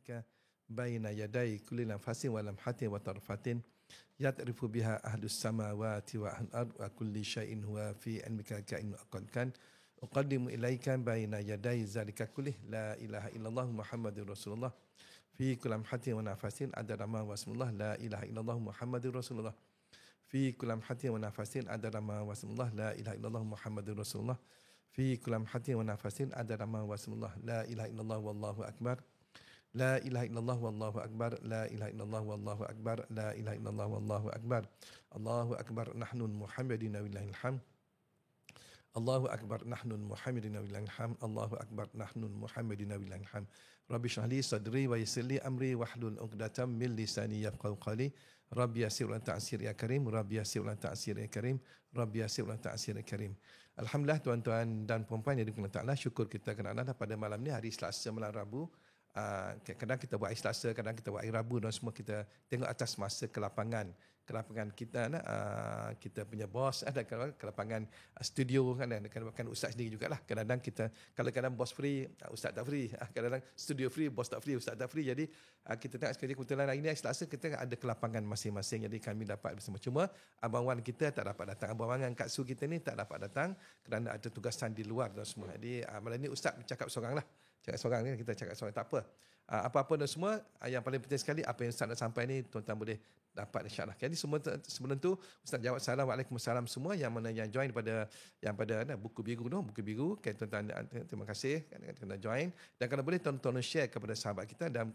ilaika baina yaday kulli nafasin wa lamhatin wa tarfatin yatrifu biha ahlus samawati wa ahlul ard wa kulli syai'in huwa fi ilmika ka'in aqadkan uqaddimu ilaika baina yaday zalika kullih la ilaha illallah muhammadur rasulullah fi kulli lamhatin wa nafasin adada ma wasmullah la ilaha illallah muhammadur rasulullah fi kulli lamhatin wa nafasin adada ma wasmullah la ilaha illallah muhammadur rasulullah fi kulli lamhatin wa nafasin adada ma wasmullah la ilaha illallah wallahu akbar. La ilaha illallah wallahu akbar. La ilaha illallah wallahu akbar. La ilaha illallah wallahu akbar. Allahu akbar nahnu Muhammadin wallahil hamd. Allahu akbar nahnu Muhammadin wallahil hamd. Allahu akbar nahnu Muhammadin wallahil hamd. Rabbi shrah li sadri wa yassir li amri wahlul 'uqdatam min lisani yafqahu qawli. Rabbi yassir wa ta'sir ya karim. Rabbi yassir wa ta'sir ya karim. Rabbi yassir wa ta'sir ya karim. Alhamdulillah tuan-tuan dan puan-puan yang dirahmati Allah, syukur kita kerana pada malam ni hari Selasa malam Rabu. Kadang kita buat hari Selasa, kadang kita buat hari Rabu dan semua kita tengok atas masa ke lapangan kita kita punya bos ada ke lapangan studio kan ustaz sendiri jugalah. Kadang-kadang kita kadang-kadang bos free, ustaz tak free, kadang-kadang studio free, bos tak free, ustaz tak free. Jadi kita tengok sekali kebetulan hari ni hari Selasa kita ada ke lapangan masing-masing, jadi kami dapat bersama. Cuma abang Wan kita tak dapat datang, abang Wan dengan Kak Su kita ni tak dapat datang kerana ada tugasan di luar dan semua. Jadi malam ni ustaz bercakap seorang lah. Cakap seorang ni, kita cakap seorang, tak apa. Apa-apa dan semua, yang paling penting sekali, apa yang Ustaz nak sampai ni, tuan-tuan boleh dapat insyaAllah. Jadi sebelum tu, Ustaz jawab salam, waalaikumsalam semua yang mana yang join pada buku biru tu, buku biru. Okay, tuan-tuan, terima kasih kerana join. Dan kalau boleh, tuan-tuan share kepada sahabat kita dan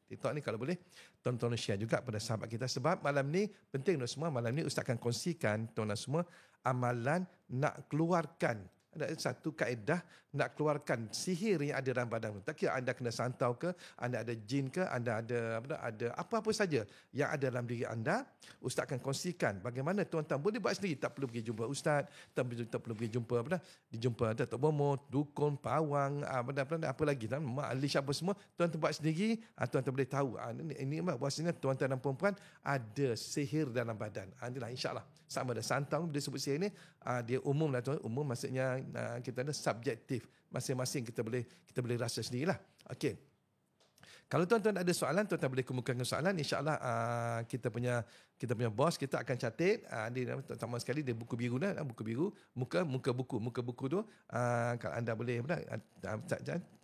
TikTok ni kalau boleh, tuan-tuan share juga pada sahabat kita. Sebab malam ni, penting tu semua, malam ni Ustaz akan kongsikan, tuan-tuan semua, amalan nak keluarkan. Ada satu kaedah nak keluarkan sihir yang ada dalam badan. Tak kira anda kena santau ke, anda ada jin ke, anda ada apa-apa saja yang ada dalam diri anda, Ustaz akan kongsikan bagaimana tuan-tuan boleh buat sendiri. Tak perlu pergi jumpa Ustaz, tak perlu pergi jumpa Datuk Bomo, dukun, pawang, apa lagi, mak alish apa semua. Tuan-tuan buat sendiri, tuan-tuan boleh tahu. Ini bahasanya tuan-tuan dan perempuan ada sihir dalam badan. Inilah insya-Allah. Sama ada santau, dia sebut sihir ni, dia umum lah tuan, umum maksudnya kita ada subjektif, masing-masing kita boleh rasa sendirilah. Okey. Kalau tuan-tuan ada soalan, tuan-tuan boleh kemukakan soalan. InsyaAllah kita punya bos kita akan catat. Terutama sekali dia buku biru dah, buku biru, muka buku tu. Kalau anda boleh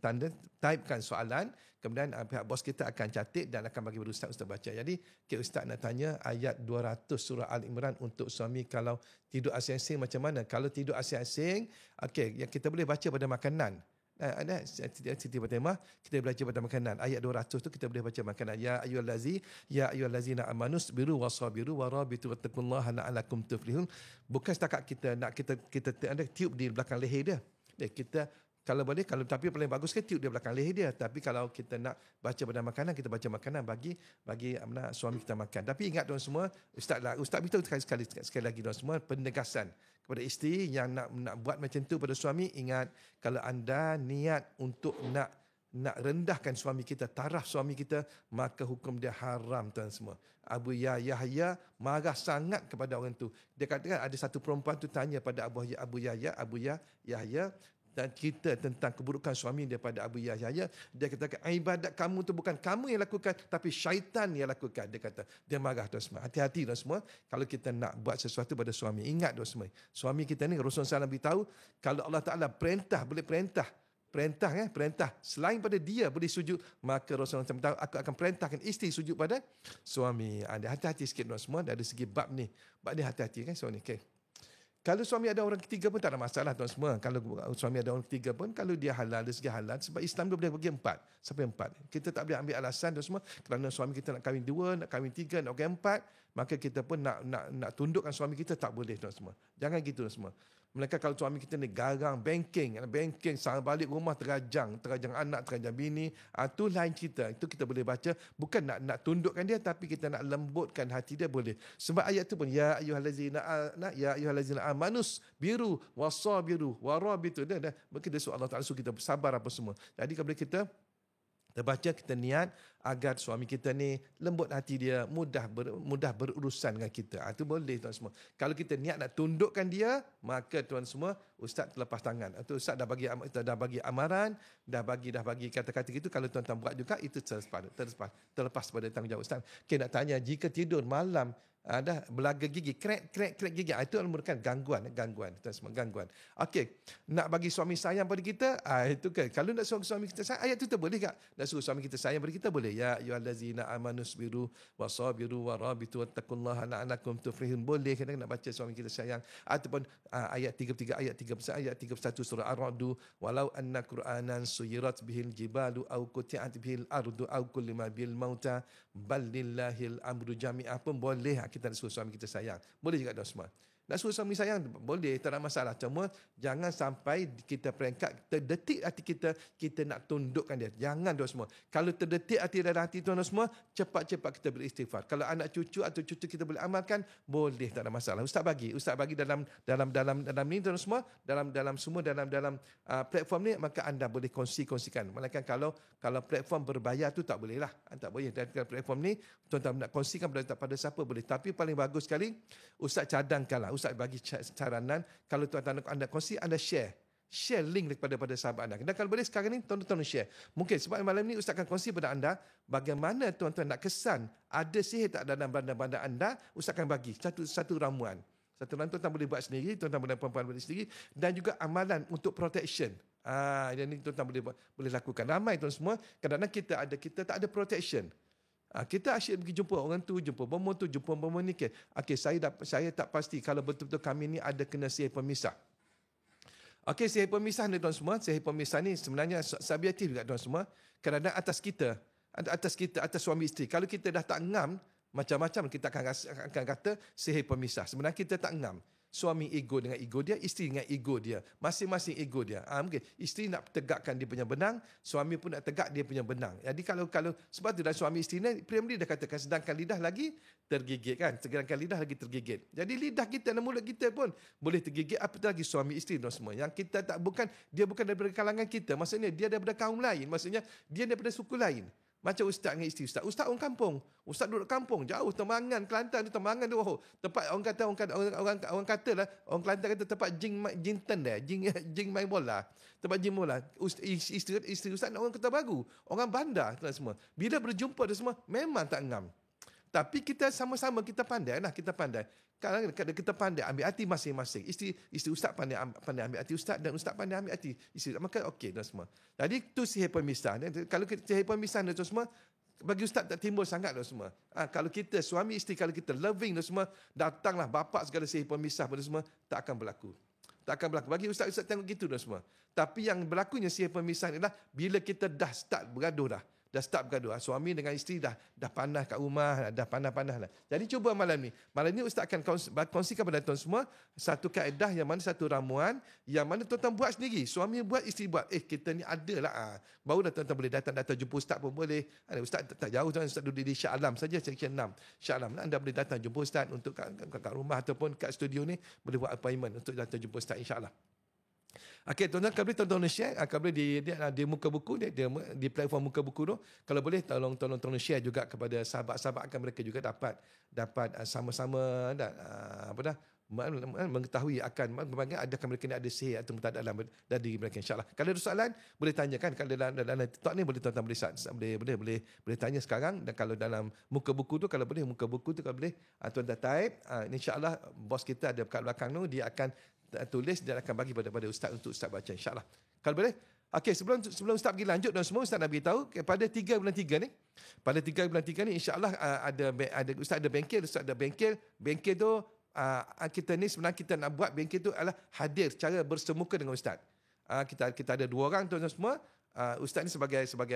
tanda typekan soalan, kemudian pihak bos kita akan catat dan akan bagi kepada Ustaz baca. Jadi Ustaz nak tanya ayat 200 surah Al-Imran untuk suami kalau tidur asing-asing macam mana? Kalau tidur asing-asing, okey, yang kita boleh baca pada makanan. Ada Siti Fatimah kita baca pada makanan ayat 200 tu kita boleh baca makanan ya ayyuhallazina amanus biru wasabiru warabitu wattaqullaha la'alakum tuflihun. Bukan setakat kita nak kita ada tiup di belakang leher dia. Kita kalau boleh, tapi paling bagus kan tiup di belakang leher dia. Tapi kalau kita nak baca pada makanan, kita baca makanan bagi suami kita makan. Tapi ingat tuan semua, Ustaz beritahu sekali lagi tuan semua, penegasan kepada isteri yang nak buat macam tu pada suami. Ingat, kalau anda niat untuk nak rendahkan suami kita, taraf suami kita, maka hukum dia haram tuan semua. Abu Yahya marah sangat kepada orang tu. Dia katakan ada satu perempuan tu tanya pada Abu Yahya dan kita tentang keburukan suami daripada Abu Yahya. Dia katakan ibadat kamu tu bukan kamu yang lakukan, tapi syaitan yang lakukan. Dia kata, dia marah tuan semua. Hati-hati tuan semua kalau kita nak buat sesuatu pada suami. Ingat tuan semua, suami kita ni Rasulullah SAW beritahu, kalau Allah Ta'ala perintah selain pada dia boleh sujud, maka Rasulullah SAW beritahu, aku akan perintahkan isteri sujud pada suami. Hati-hati sikit tuan semua dari segi bab ni hati-hati kan suami. Okay. Kalau suami ada orang ketiga pun tak ada masalah tuan semua. Kalau suami ada orang ketiga pun, kalau dia halal, dari segi halal, sebab Islam dia boleh bagi 4 sampai 4. Kita tak boleh ambil alasan tuan semua kerana suami kita nak kahwin 2, nak kahwin 3, nak kahwin 4, maka kita pun nak tundukkan suami kita, tak boleh tuan semua. Jangan gitu tuan semua. Mereka kalau suami kita ni garang, banking sampai balik rumah terajang anak, terajang bini, tu lain cerita. Itu kita boleh baca, bukan nak tundukkan dia, tapi kita nak lembutkan hati dia, boleh. Sebab ayat tu pun ya ayyuhallazina amanus biru wasabiru warabitu, dah. Maka dia Allah Taala suruh kita sabar apa semua. Jadi kalau kita Kita baca, kita niat agar suami kita ni lembut hati dia, mudah berurusan dengan kita. Itu boleh tuan semua. Kalau kita niat nak tundukkan dia, maka tuan semua, ustaz terlepas tangan. Atau ustaz dah bagi amaran, dah bagi kata-kata gitu. Kalau tuan-tuan buat juga, itu terlepas pada tanggungjawab ustaz. Okay, nak tanya, jika tidur malam dah belaga gigi, krek gigi, itu merupakan gangguan tuan semua, gangguan. Okey, nak bagi suami sayang pada kita, itu kan. Kalau nak suruh suami kita sayang, ayat tu boleh tak? Nak suruh suami kita sayang pada kita boleh. Ya ayyuhallazina amanu sabiru wasabiru warabitu wattaqullaha la'allakum tuflihun. Boleh kita nak baca suami kita sayang. Ataupun ayat 33, ayat 31, ayat 31 surah Ar-Ra'd, walau anna qur'anan suyirat bihil jibalu aw quti'at bihil ardu aw kullima bil mauta bal lillahil amru jami'ah, pun boleh kita nak suruh suami kita sayang. Boleh juga tuan semua. Nak suruh suami sayang boleh, tak ada masalah. Cuma jangan sampai kita peringkat terdetik hati kita nak tundukkan dia. Jangan tuan semua. Kalau terdetik hati dalam hati tuan semua, cepat-cepat kita beristighfar. Kalau anak cucu atau cucu kita boleh amalkan, boleh, tak ada masalah. Ustaz bagi dalam ni tuan semua, dalam platform ni, maka anda boleh kongsikan. Melainkan kalau platform berbayar tu tak boleh lah. Tak boleh. Dan platform ni tuan-tuan nak kongsikan pada siapa boleh. Tapi paling bagus sekali, ustaz cadangkanlah. Ustaz bagi caranan, kalau tuan-tuan anda kongsi, anda share link daripada sahabat anda. Dan kalau boleh sekarang ni, tuan-tuan share. Mungkin sebab malam ni Ustaz akan kongsi pada anda bagaimana tuan-tuan nak kesan ada sihir tak dalam badan anda. Ustaz akan bagi satu ramuan. Satu ramuan tuan-tuan boleh buat sendiri, tuan-tuan boleh perempuan boleh sendiri, dan juga amalan untuk protection. Yang ni tuan-tuan boleh lakukan. Ramai tuan semua, kadang-kadang kita tak ada protection. Kita asyik pergi jumpa orang tu, jumpa bomoh ni. Okey, saya tak pasti kalau betul-betul kami ni ada kena sihir pemisah. Okey, sihir pemisah ni tuan semua, sihir pemisah ni sebenarnya subjektif juga tuan semua. Kadang-kadang atas suami isteri. Kalau kita dah tak ngam, macam-macam kita akan kata sihir pemisah. Sebenarnya kita tak ngam. Suami ego dengan ego dia, isteri dengan ego dia. Masing-masing ego dia. Mungkin isteri nak tegakkan dia punya benang, suami pun nak tegak dia punya benang. Jadi kalau sebab tu dah suami isteri ni, Premier dah katakan, sedangkan lidah lagi tergigit kan. Sedangkan lidah lagi tergigit. Jadi lidah kita dan mulut kita pun boleh tergigit, apatah lagi suami isteri dan semua. Yang kita dia bukan daripada kalangan kita. Maksudnya dia daripada kaum lain. Maksudnya dia daripada suku lain. Macam ustaz dengan isteri ustaz. Ustaz orang kampung. Ustaz duduk kampung. Jauh Temangan, Kelantan tu Temangan tu. Tempat orang kata lah. Orang Kelantan kata tempat jin ten dia. Jin main bola. Tempat jin bola. Isteri ustaz orang Kota Baru. Orang bandar semua. Bila berjumpa dia semua, memang tak ngam. Tapi kita sama-sama kita pandai lah. Kita pandai. Kadang-kadang kita pandai ambil hati masing-masing. Isteri ustaz pandai ambil hati ustaz, dan ustaz pandai ambil hati isteri. Maka okey dah semua. Jadi tu sihir pemisah. Kalau sihir pemisah tu semua, bagi ustaz tak timbul sangat dah semua. Kalau kita suami isteri, kalau kita loving dah semua, datanglah bapak segala sihir pemisah pada semua, tak akan berlaku. Tak akan berlaku. Bagi ustaz tengok gitu dah semua. Tapi yang berlakunya sihir pemisah adalah bila kita dah start bergaduh dah. Dah start bergaduh. Suami dengan isteri dah panas kat rumah, dah panas-panas lah. Jadi cuba malam ni. Malam ni Ustaz akan kongsikan kepada tuan semua satu kaedah yang mana, satu ramuan yang mana tuan-tuan buat sendiri. Suami buat, isteri buat. Kita ni ada lah. Baru dah tuan-tuan boleh datang jumpa Ustaz pun boleh. Ustaz tak jauh tuan, Ustaz duduk di Shah Alam saja, section 6. Shah Alam. Anda boleh datang jumpa Ustaz untuk kat rumah ataupun kat studio ni. Boleh buat appointment untuk datang jumpa Ustaz, insyaAllah. Okey, tuan-tuan, kalau boleh tuan-tuan share, kalau boleh di muka buku, di platform muka buku tu, kalau boleh tolong share juga kepada sahabat-sahabat, akan mereka juga dapat sama-sama mengetahui akan bagaimana adakah mereka ni ada sihir atau tak dalam diri mereka, insyaAllah. Kalau ada soalan boleh tanyakan. Kalau dalam TikTok ni boleh tuan-tuan boleh tanya sekarang. Dan kalau dalam muka buku tu, kalau boleh tuan dah type, insyaAllah bos kita ada kat belakang tu, dia akan tulis dan akan bagi pada ustaz untuk ustaz baca, insyaAllah. Kalau boleh. Okey, sebelum ustaz pergi lanjut dan semua, ustaz nak beritahu pada 3 bulan 3 ni. Pada 3 bulan 3 ni, insyaAllah ada ustaz ada bengkel. Ustaz ada bengkel. Bengkel tu kita ni sebenarnya kita nak buat bengkel tu adalah hadir cara bersemuka dengan ustaz. Kita ada 2 orang tuan-tuan semua. Ustaz ni sebagai kita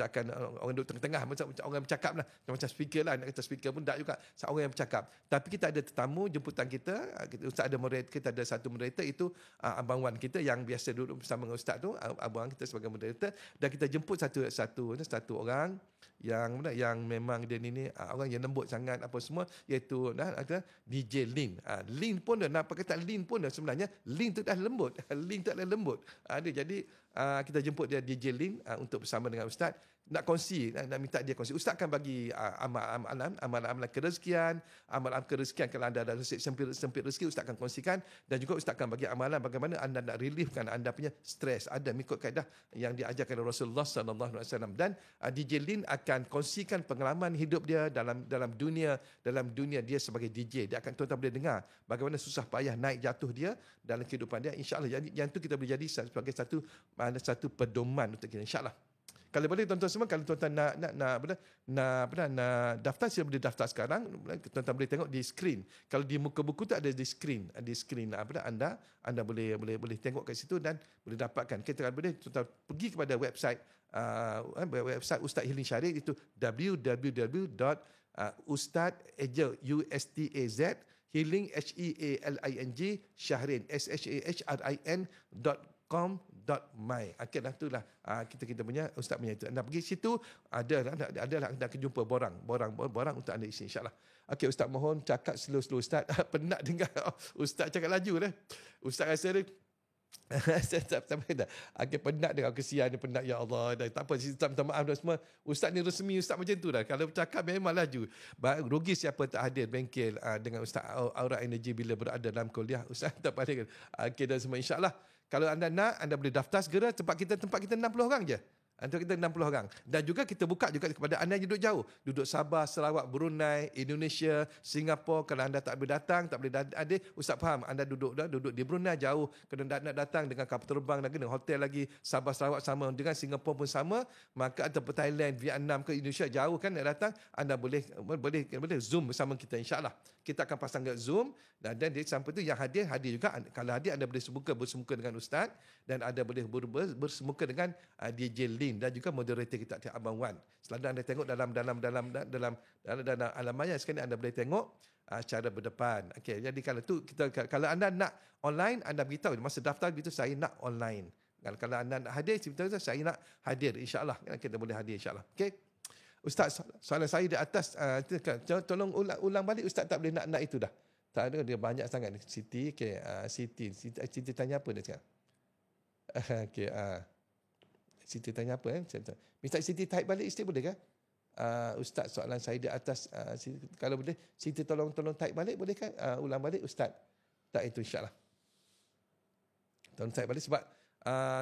akan orang duduk tengah-tengah, macam orang bercakap lah, macam speaker lah, nak kata speaker pun tak juga, orang yang bercakap. Tapi kita ada tetamu jemputan kita. Ustaz ada moderator, kita ada satu moderator, itu Abang Wan kita yang biasa duduk bersama dengan ustaz tu, Abang kita sebagai moderator, dan kita jemput satu orang yang memang dia ni orang yang lembut sangat apa semua, iaitu ada DJ Lin. Lin pun dah, nak pakai kata Lin pun dah, sebenarnya Lin tu dah lembut. Lin tu dah lembut. Jadi kita jemput dia DJ Lin untuk bersama dengan Ustaz nak kongsi, nak minta dia kongsi. Ustaz akan bagi amalan kerezekian, amalan kerezekian kalau anda ada sempit rezeki, Ustaz akan kongsikan, dan juga Ustaz akan bagi amalan bagaimana anda nak reliefkan anda punya stres, ada mengikut kaedah yang diajarkan oleh Rasulullah sallallahu alaihi wasallam. Dan DJ Lin akan kongsikan pengalaman hidup dia dalam dunia dia sebagai DJ. Dia akan tuan-tuan boleh dengar bagaimana susah payah naik jatuh dia dalam kehidupan dia, insya-Allah. Yang tu kita boleh jadi sebagai satu pedoman untuk kita, insya-Allah. Kalau boleh tuan-tuan semua, kalau tuan-tuan nak daftar, sila boleh daftar sekarang. Tuan-tuan boleh tengok di skrin. Kalau di muka buku tu ada di skrin. Anda boleh tengok kat situ dan boleh dapatkan. Kita boleh tuan-tuan pergi kepada website Ustaz Healing Syarif, itu www.ustaz healing Shahrin shahrin.com.my. Akhirlah itulah kita punya Ustaz punya itu. Anda pergi situ, anda akan jumpa borang untuk anda isi, insya-Allah. Okey, Ustaz mohon cakap slow Ustaz. Penat dengar Ustaz cakap laju dah. Ustaz rasa dia penat dengan kesian dia, penat, ya Allah. Dah tak apa, minta maaf dah semua. Ustaz ni resmi Ustaz macam tu dah. Kalau bercakap memang laju. Rugi siapa tak hadir bengkel dengan Ustaz Aura Energy bila berada dalam kuliah. Ustaz tak pandai. Okey dah semua, insya-Allah. Kalau anda nak, anda boleh daftar segera. Tempat kita 60 orang je. Antara kita 60 orang. Dan juga kita buka juga kepada anda yang duduk jauh. Duduk Sabah, Sarawak, Brunei, Indonesia, Singapura. Kalau anda tak boleh datang, tak boleh hadir, Ustaz faham. Anda duduk di Brunei jauh. Kena nak datang dengan kapal terbang lagi, dengan hotel lagi. Sabah, Sarawak sama. Dengan Singapura pun sama. Maka ataupun Thailand, Vietnam ke Indonesia jauh kan nak datang. Anda boleh Zoom bersama kita, insya-Allah. Kita akan pasang ke Zoom. Dan dia sampai tu yang hadir juga. Kalau hadir, anda boleh bersemuka dengan Ustaz. Dan anda boleh bersemuka dengan DJ Lin dan juga moderator kita Abang Wan. Selada anda tengok dalam alam maya sekali, anda boleh tengok secara berdepan. Okey, jadi kalau anda nak online, anda beritahu masa daftar begitu, saya nak online. Kalau anda nak hadir, saya nak hadir, insya-Allah. Kita boleh hadir, insya-Allah. Okey. Ustaz, soalan saya di atas, tolong ulang balik. Ustaz tak boleh nak itu dah. Tak ada, dia banyak sangat. Siti, okey, Siti tanya apa dia sekarang? Okey, Siti tanya apa? Minta Siti type balik Siti boleh ke? Ustaz, soalan saya di atas. Kalau boleh, Siti tolong type balik, boleh kan? Ulang balik Ustaz. Tak, itu insya-Allah. Tolong type balik sebab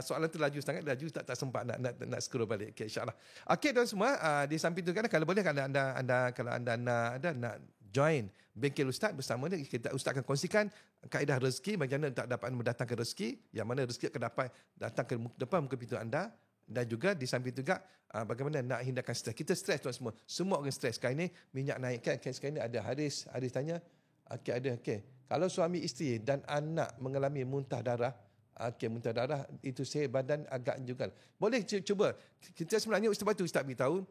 soalan tu laju sangat, tak sempat nak scroll balik. Okey, insya-Allah. Okey tuan semua, di samping tu kan, kalau boleh, kalau anda nak join bengkel Ustaz bersama dia, Ustaz akan kongsikan kaedah rezeki, bagaimana tak dapat mendatangkan rezeki, yang mana rezeki akan dapat datang ke depan muka pintu anda. Dan juga di samping juga bagaimana nak hindarkan stres. Kita stres tuan semua orang stres. Sekarang ni minyak naik kan. Sekarang ni ada Haris tanya, kalau suami isteri dan anak mengalami muntah darah, muntah darah itu badan agak juga. Boleh cuba. Kita sebenarnya sebab tu Ustaz beritahu,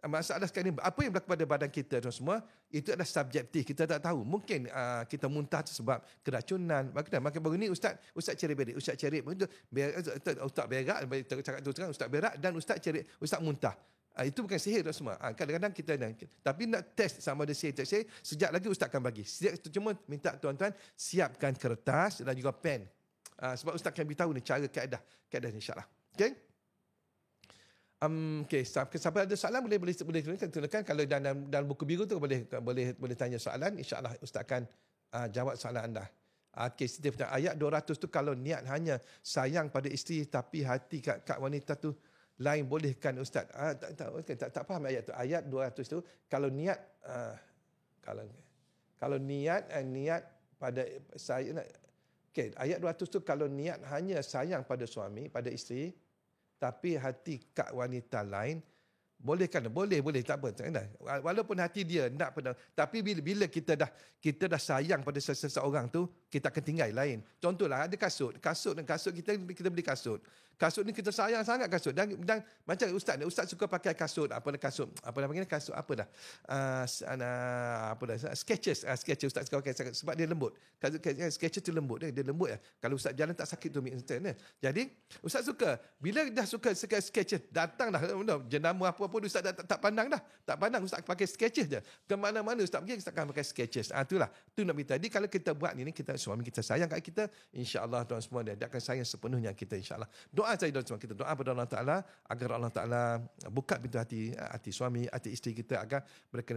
masalah sekarang ni apa yang berlaku pada badan kita tuan semua, itu adalah subjektif. Kita tak tahu. Mungkin kita muntah sebab keracunan. Maka baru ni Ustaz cerit-berit. Ustaz berak, cakap tu sekarang Ustaz berak dan Ustaz muntah. Itu bukan sihir tuan semua. Kadang-kadang kita tapi nak test sama ada sihir tak sihir, sejak lagi Ustaz akan bagi. Cuma minta tuan-tuan siapkan kertas dan juga pen. Sebab Ustaz akan beritahu ni cara kaedah ni, insya-Allah. Okey? Okey, siapa ada soalan boleh tuliskan. Kalau dalam buku biru tu boleh tanya soalan, insya-Allah Ustaz akan jawab soalan anda. Okey, setiap ayat 200 tu, kalau niat hanya sayang pada isteri tapi hati kat wanita tu lain, bolehkan Ustaz? Tak faham ayat tu. Ayat 200 tu kalau niat kalau niat pada saya. Okey, ayat 200 tu kalau niat hanya sayang pada suami, pada isteri, tapi hati kat wanita lain, boleh kan? Boleh, tak apa. Walaupun hati dia nak pada, tapi bila kita dah sayang pada seseorang tu, kita akan tinggal lain. Contohlah ada kasut kita beli kasut. Kasut ni kita sayang sangat kasut dan macam ustaz suka pakai kasut apa nama panggil kasut apa dah. Skechers ustaz suka pakai sebab dia lembut. Kasut Skechers tu lembut dia lembut ya. Kalau ustaz jalan tak sakit tu jadi ustaz suka bila dah suka Skechers datang dah jenama apa-apa ustaz tak pandang dah. Tak pandang ustaz pakai Skechers je. Ke mana-mana ustaz pergi ustaz akan pakai Skechers. Itulah. Tu nak beritahu. Jadi kalau kita buat ni kita suami kita sayang kat kita, insya-Allah tuan semua dia akan sayang sepenuhnya kita insya-Allah. Doa saya tuan semua, kita doa kepada Allah Taala agar Allah Taala buka pintu hati suami, hati isteri kita agar mereka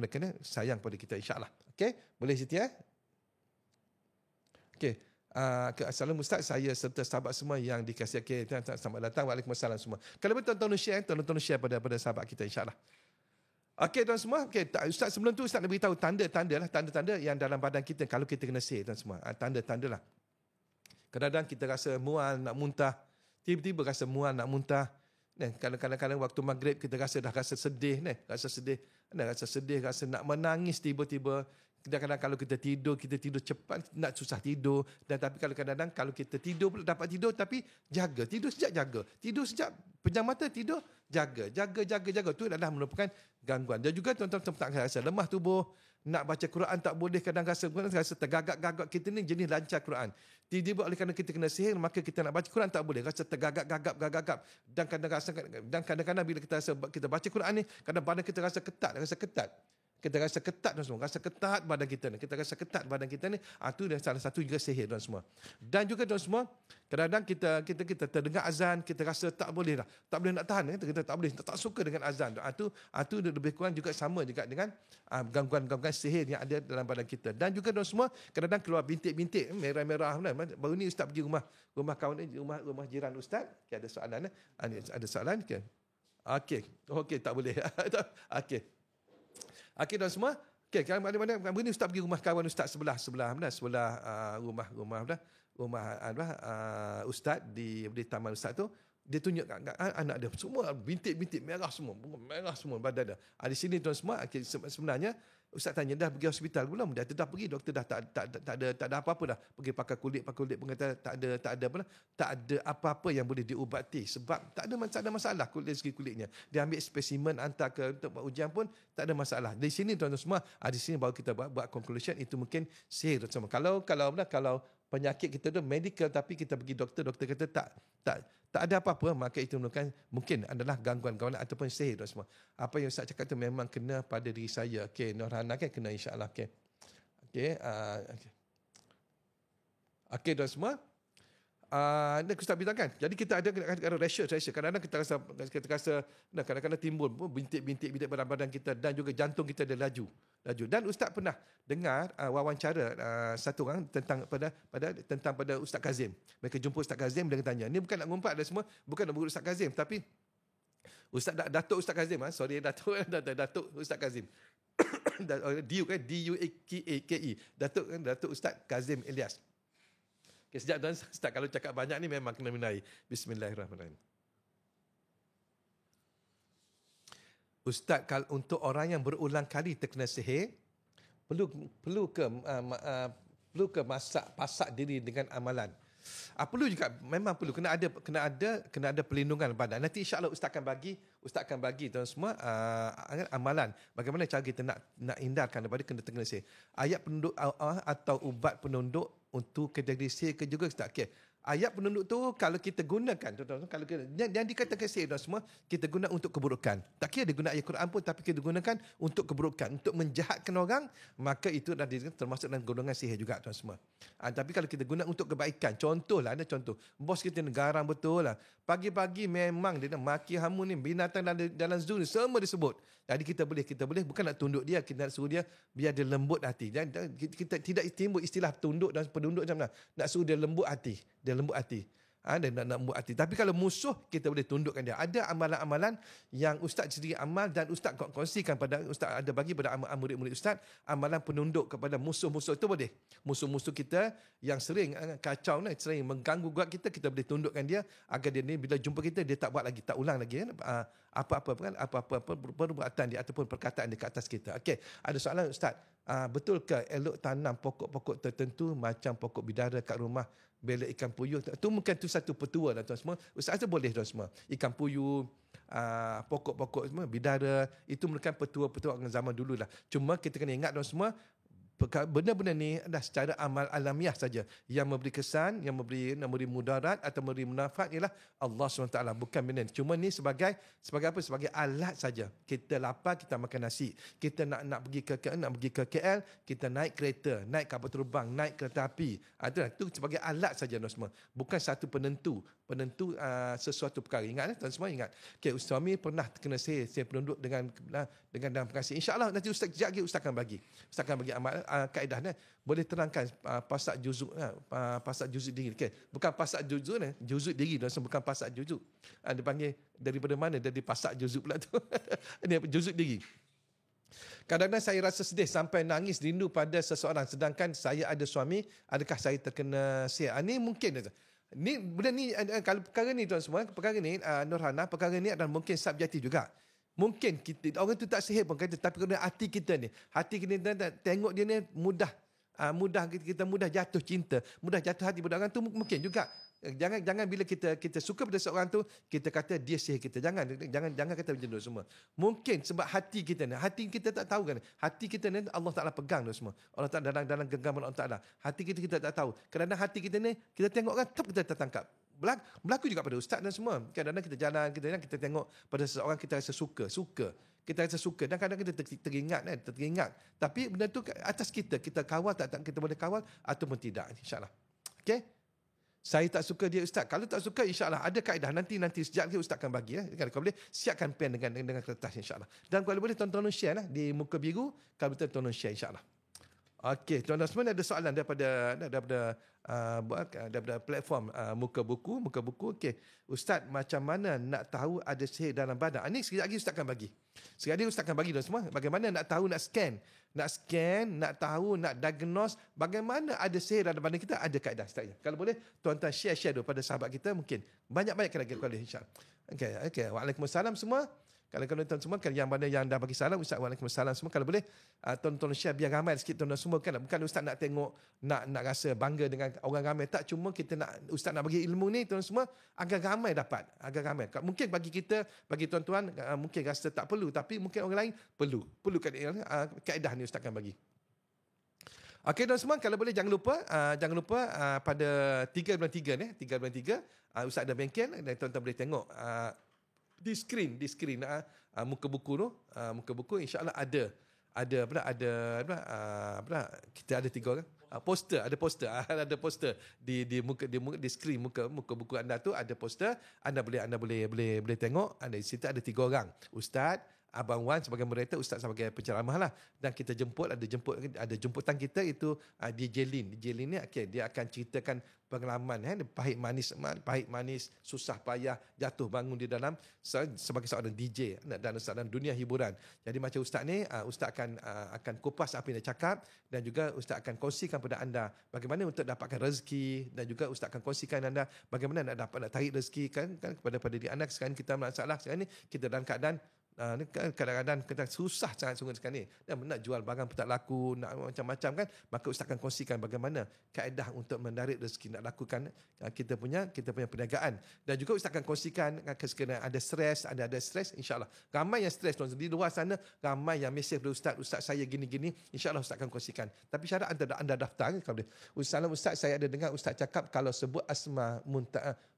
kena sayang pada kita insya-Allah. Okey, boleh Siti Okey. Assalamualaikum Ustaz, saya serta sahabat semua yang dikasihi. Selamat datang. Waalaikumsalam semua. Kalau betul tuan-tuan share pada sahabat kita insya-Allah. Okey tuan semua, Ustaz sebelum tu Ustaz nak beritahu tanda-tanda yang dalam badan kita kalau kita kena sihir tuan semua. Tanda-tanda lah. Kadang-kadang kita rasa mual nak muntah, tiba-tiba rasa mual nak muntah. Kadang-kadang waktu maghrib kita rasa sedih, rasa nak menangis tiba-tiba. Kadang-kadang kalau kita tidur cepat, nak susah tidur. Dan tapi kadang-kadang kalau kita tidur pula dapat tidur tapi tidur sejak pejam mata tidur, jaga. Tu adalah merupakan gangguan. Dan juga tuan-tuan tak rasa lemah tubuh, nak baca Quran tak boleh, kadang rasa tergagap-gagap. Kita ni jenis lancar Quran. Tiba-tiba oleh kerana kita kena sihir, maka kita nak baca Quran tak boleh, rasa tergagap-gagap. Dan kadang-kadang bila kita baca Quran ni, kadang badan kita rasa ketat. Kita rasa ketat tuan semua, rasa ketat badan kita ni. Itu dah salah satu juga sihir tuan semua. Dan juga tuan semua, kadang-kadang kita terdengar azan, kita rasa tak boleh nak tahan, kita tak boleh, tak suka dengan azan. Itu lebih kurang juga sama juga dengan gangguan sihir yang ada dalam badan kita. Dan juga tuan semua, kadang-kadang keluar bintik-bintik merah-merah. Baru ni ustaz pergi rumah kawan ni, rumah jiran ustaz. Okay, ada soalan ada soalan ke? Okey, tak boleh. Okey tuan semua. Okey, mana ni ustaz pergi rumah kawan ustaz sebelah rumah ustaz di taman ustaz tu. Dia tunjuk kat anak dia semua bintik-bintik merah semua badan dia. Di sini tuan semua, sebenarnya ustaz tanya dah pergi hospital belum? Dah pergi, doktor dah tak ada apa-apa dah. Pergi pakai kulit pengata tak ada apa-apa yang boleh diubati sebab tak ada masalah segi kulitnya. Dia ambil spesimen hantar ke untuk buat ujian pun tak ada masalah. Di sini tuan-tuan semua, di sini baru kita buat conclusion itu mungkin sihir tuan semua. Kalau penyakit kita tu medical tapi kita pergi doktor kata tak ada apa-apa, maka itu mungkin adalah gangguan ataupun sihir tuan semua. Apa yang Ustaz cakap tu memang kena pada diri saya. Okey, Nurhana kan kena insya-Allah. Okey tuan semua. Ustaz beritahu kan. Jadi kita ada ratio. Kadang-kadang kita rasa kadang-kadang timbul bintik-bintik pada badan kita dan juga jantung kita ada laju. Dan Ustaz pernah dengar wawancara satu orang tentang Ustaz Kazim. Mereka jumpa Ustaz Kazim dan tanya. Ni bukan nak ngumpat dah semua, bukan nak berurusan Ustaz Kazim tapi Datuk Ustaz Kazim. Datuk Ustaz Kazim. D-U-A-K-E. Datuk Ustaz Kazim Ilyas. Okay, sejak tuan Ustaz kalau cakap banyak ni memang kena menaik. Bismillahirrahmanirrahim. Ustaz, kalau untuk orang yang berulang kali terkena sihir, perlu ke pasak diri dengan amalan. Perlu juga, memang perlu kena ada perlindungan badan. Nanti insya-Allah Ustaz akan bagi tuan semua amalan bagaimana cara kita nak hindarkan daripada terkena sihir. Ayat penunduk atau ubat penunduk untuk kejadian sihir ke juga Ustaz. Okey. Ayat penunduk tu kalau kita gunakan kalau yang dikatakan sihir dan semua kita guna untuk keburukan. Tak kira dia guna ayat Quran pun tapi kita gunakan untuk keburukan, untuk menjahatkan orang, maka itu dah termasuk dalam golongan sihir juga tuan semua. Tapi kalau kita guna untuk kebaikan, ada contoh. Bos kita ni garang betul lah. Pagi-pagi memang dia nak maki hamu ni binatang dalam zoo ni semua disebut. Jadi kita boleh bukan nak tunduk dia, kita nak suruh dia biar dia lembut hati. Dan kita tidak timbul istilah tunduk dan penunduk macam mana. Nak suruh dia lembut hati. Dan nak buat hati. Tapi kalau musuh, kita boleh tundukkan dia. Ada amalan-amalan yang Ustaz sendiri amal dan Ustaz kongsikan pada Ustaz, ada bagi pada murid-murid Ustaz, amalan penunduk kepada musuh-musuh itu boleh. Musuh-musuh kita yang sering kacau, sering mengganggu guat kita boleh tundukkan dia agar dia ni bila jumpa kita, dia tak buat lagi, tak ulang lagi apa-apa perbuatan dia ataupun perkataan dia ke atas kita. Okey, ada soalan Ustaz. betul ke elok tanam pokok-pokok tertentu macam pokok bidara kat rumah, bela ikan puyuh? Tu mungkin tu satu petua lah tuan semua. Ustaz tu boleh tuan semua. Ikan puyuh, pokok-pokok semua, bidara, itu merupakan petua-petua orang zaman dulu lah. Cuma kita kena ingat tuan semua, benda-benda ni adalah secara amal alamiah saja. Yang memberi kesan, yang memberi mudarat atau memberi manfaat ialah Allah SWT, bukan benda ni. Cuma ni sebagai apa? Sebagai alat saja. Kita lapar, kita makan nasi. Kita nak pergi ke KL, kita naik kereta, naik kapal terbang, naik kereta api. Itu sebagai alat saja tuan semua. Bukan satu penentu sesuatu perkara. Ingat tuan semua, ingat. Okay, suami pernah kena saya penunduk dengan dalam pengasih. InsyaAllah nanti Ustaz kejap lagi Ustaz akan bagi amal kaedah ni. Boleh terangkan pasak juzuk diri. Okay. Bukan pasak juzuk ni, juzuk diri, bukan pasak juzuk. Dia panggil daripada mana? Dari pasak juzuk pula tu. Ini juzuk diri. Kadang-kadang saya rasa sedih sampai nangis rindu pada seseorang sedangkan saya ada suami. Adakah saya terkena sihir? Ini mungkin. Ni benda ni, kalau perkara ni tuan semua, perkara ni Nurhana, perkara ni adalah mungkin subjektif juga. Mungkin kita, orang tu tak sihir pun kata, tapi kerana hati kita ni tengok dia ni mudah kita mudah jatuh cinta, mudah jatuh hati pada orang tu, mungkin juga. Jangan bila kita suka pada seorang tu kita kata dia sihir kita. Jangan kata macam tu semua. Mungkin sebab hati kita tak tahu kan. Hati kita ni Allah Taala pegang tu semua. Allah Taala dalam genggaman Allah Taala. Hati kita tak tahu. Kerana hati kita ni kita tengok kan kita tertangkap. Berlaku juga pada ustaz dan semua. Kadang-kadang kita jalan kita tengok pada seseorang kita rasa suka. Kita rasa suka dan kadang kita teringat. Tapi benda tu atas kita kawal tak kita boleh kawal ataupun tidak, insya-Allah. Okey? Saya tak suka dia ustaz. Kalau tak suka, insya-Allah ada kaedah. Nanti sekejap lagi ustaz akan bagi. Kalau boleh siapkan pen dengan kertas, insya-Allah. Dan kalau boleh tolong share di muka biru. Kalau betul tolong share, insya-Allah. Okey, tuan-tuan semua ada soalan daripada platform muka buku. Okey, ustaz, macam mana nak tahu ada sihir dalam badan? Ini sekejap lagi ustaz akan bagi. Tuan semua. Bagaimana nak tahu, nak scan, nak tahu, nak diagnose bagaimana ada sihir dalam badan kita, ada kaedah ustaz. Kalau boleh tuan-tuan share dulu pada sahabat kita, mungkin banyak lagi kalau boleh, insya-Allah. Okey. Waalaikumsalam semua. Kalau tuan semua, yang mana yang dah bagi salam, Ustaz, waalaikumsalam semua. Kalau boleh, tuan-tuan share biar ramai sikit tuan-tuan semua. Bukan Ustaz nak tengok, nak rasa bangga dengan orang ramai. Tak, cuma kita Ustaz nak bagi ilmu ni, tuan semua, agar ramai dapat. Mungkin bagi kita, bagi tuan-tuan, mungkin rasa tak perlu. Tapi mungkin orang lain perlu. Perlu kaedah ni Ustaz akan bagi. Okey, tuan semua, kalau boleh jangan lupa pada 3 bulan 3 ni, Ustaz ada bengkel dan tuan-tuan boleh tengok di skrin muka buku tu, insya-Allah ada kita ada 3 orang. Poster ada poster di skrin muka buku anda tu ada poster. Anda boleh tengok. Di situ ada 3 orang. Ustaz, Abang Wan sebagai moderator, Ustaz sebagai penceramah lah. Dan kita ada jemputan kita itu DJ Lin. DJ Lin ni dia akan ceritakan pengalaman pahit manis, susah payah, jatuh bangun di dalam sebagai seorang DJ dalam dunia hiburan. Jadi macam Ustaz ni, Ustaz akan kupas apa yang dia cakap dan juga Ustaz akan kongsikan pada anda bagaimana untuk dapatkan rezeki dan juga Ustaz akan kongsikan anda bagaimana nak tarik rezeki kan kepada diri anda. Sekarang kita masalah sekarang ni kita dalam keadaan kadang-kadang kita susah sangat sungguh sekarang ni. Dan nak jual barang pun tak laku, nak macam-macam kan. Maka Ustaz akan kongsikan bagaimana kaedah untuk mendarit rezeki, nak lakukan kita punya perniagaan. Dan juga Ustaz akan kongsikan sekiranya ada stres, insya-Allah. Ramai yang stres di luar sana, ramai yang mesej kepada Ustaz saya gini-gini, insya-Allah Ustaz akan kongsikan. Tapi syarat anda daftar kalau boleh. Ustaz, saya ada dengar Ustaz cakap kalau sebut asma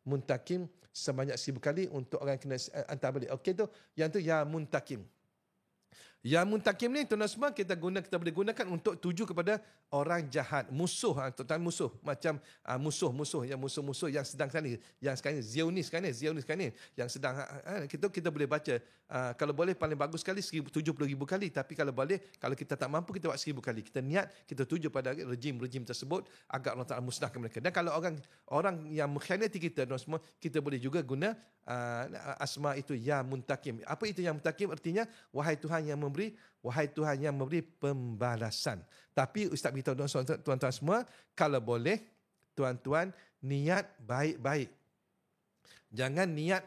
muntakim sebanyak 1000 kali untuk orang kena hantar balik. Okey tu, yang tu ya muntakim. Ya muntakim ni tuan-tuan semua kita boleh gunakan untuk tuju kepada orang jahat, musuh, musuh macam musuh yang sedang sekarang ni Zionis yang sedang kita boleh baca kalau boleh paling bagus sekali 70,000 kali, tapi kalau kita tak mampu kita buat 1000 kali. Kita niat kita tuju pada rejim tersebut agar Allah Taala musnahkan mereka. Dan kalau orang yang mengkhianati kita tuan semua, kita boleh juga guna asma itu ya muntakim. Apa itu yang muntakim? Artinya wahai Tuhan yang memberi pembalasan. Tapi Ustaz beritahu tuan-tuan semua, kalau boleh tuan-tuan niat baik-baik. Jangan niat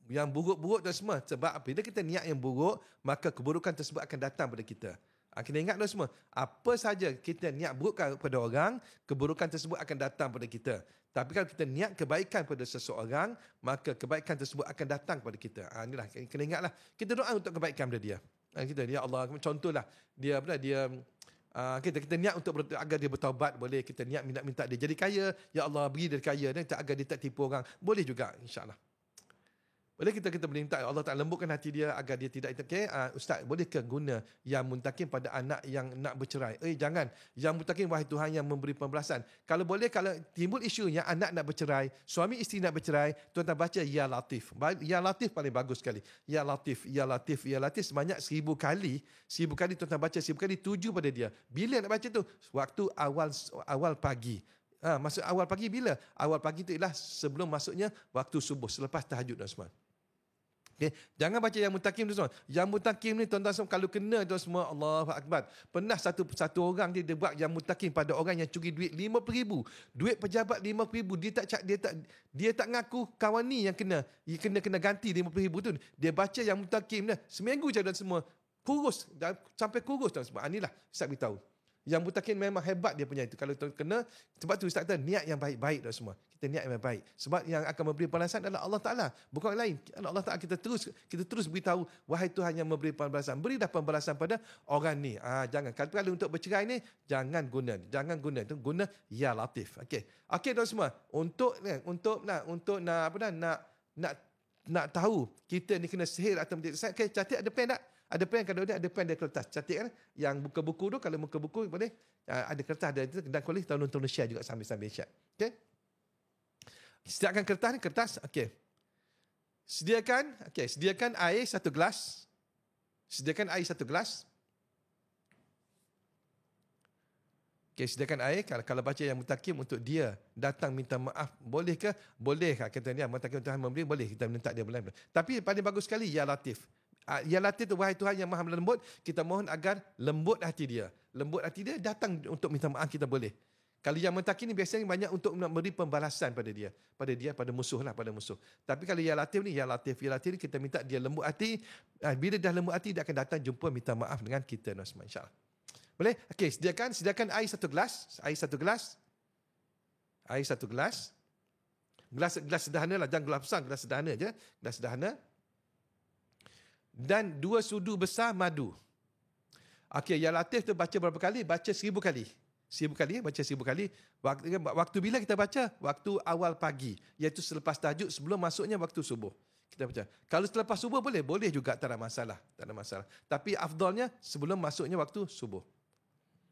yang buruk-buruk tuan semua. Sebab bila kita niat yang buruk, maka keburukan tersebut akan datang pada kita. Kena ingat tu semua. Apa saja kita niat buruk kepada orang, keburukan tersebut akan datang pada kita. Tapi kalau kita niat kebaikan pada seseorang, maka kebaikan tersebut akan datang kepada kita. Inilah, kena ingatlah. Kita doa untuk kebaikan pada dia. Kita, ya Allah, contohlah, kita niat untuk agar dia bertaubat, boleh. Kita niat minta dia jadi kaya, ya Allah beri dia kaya, agar dia tak tipu orang, boleh juga, insyaAllah. Boleh kita boleh minta Allah Ta'ala lembutkan hati dia agar dia tidak Ustaz, bolehkah guna yang muntakim pada anak yang nak bercerai? Jangan. Yang muntakim, wahai Tuhan yang memberi pembelasan. Kalau boleh, kalau timbul isunya anak nak bercerai, suami isteri nak bercerai, tuan-tuan baca Ya Latif. Ya Latif paling bagus sekali. Ya Latif, Ya Latif, Ya Latif sebanyak 1000 kali. 1000 kali tuan-tuan baca, 1000 kali tuju pada dia. Bila nak baca tu? Waktu awal pagi. Maksud awal pagi bila? Awal pagi itu ialah sebelum masuknya waktu subuh, selepas tahajud dan semua. Okay. Jangan baca yang mutakim tu semua. Yang mutakim ni tuan-tuan semua, kalau kena tu semua, Allahu Akbar. Pernah satu orang dia buat yang mutakim pada orang yang curi duit 50,000. Duit pejabat 50,000. Dia tak ngaku kawan ni yang kena ganti 50,000 tu. Dia baca yang mutakim dah. Seminggu je dan semua. Kurus. Sampai kurus dan semua. Inilah Ustaz beritahu. Yang mutakin memang hebat dia punya itu. Kalau kena, sebab tu Ustaz kata niat yang baik-baik dah semua. Kita niat yang baik. Sebab yang akan memberi pembalasan adalah Allah Ta'ala. Bukan orang lain. Allah Ta'ala kita terus beritahu, wahai Tuhan yang memberi pembalasan. Berilah pembalasan pada orang ni. Jangan. Kalau untuk bercerai ni, jangan guna. Itu guna Ya Latif. Okey, tuan semua. Untuk nak tahu kita ni kena sihir atau tidak. Saya catat ada pen tak? Ada pen, kalau ada pen dia kertas. Cantik kan? Yang buka buku tu, kalau buka buku boleh. Ada kertas, ada itu. Dan boleh tolong share juga sambil-sambil share. Okey? Sediakan kertas ni, kertas. Okey. Sediakan air 1 gelas. Sediakan air 1 gelas. Okey, sediakan air. Kalau baca yang mutakim untuk dia datang minta maaf, boleh ke? Boleh. Kata dia, mutakim Tuhan memberi, boleh. Kita minta dia boleh. Tapi paling bagus sekali, Ya Latif. Ya Latif tu, wahai Tuhan yang maha lembut, kita mohon agar lembut hati dia. Lembut hati dia, datang untuk minta maaf, kita boleh. Kalau yang mentakin ni biasanya banyak untuk memberi pembalasan pada dia. Pada musuh lah, pada musuh. Tapi kalau Ya Latif ni, Ya Latif ni, kita minta dia lembut hati. Bila dah lembut hati, dia akan datang jumpa minta maaf dengan kita. InsyaAllah. Boleh? Okey, sediakan air 1 gelas. Air 1 gelas. Air 1 gelas. Gelas sederhana lah, jangan gelas besar, gelas sederhana je. Gelas sederhana. Dan 2 sudu besar madu. Okey, Ya Latif tu baca berapa kali? Baca 1000 kali. 1000 kali, baca 1000 kali. Waktu bila kita baca? Waktu awal pagi. Iaitu selepas tahajud, sebelum masuknya waktu subuh. Kita baca. Kalau selepas subuh boleh? Boleh juga, tak ada masalah. Tapi afdalnya sebelum masuknya waktu subuh.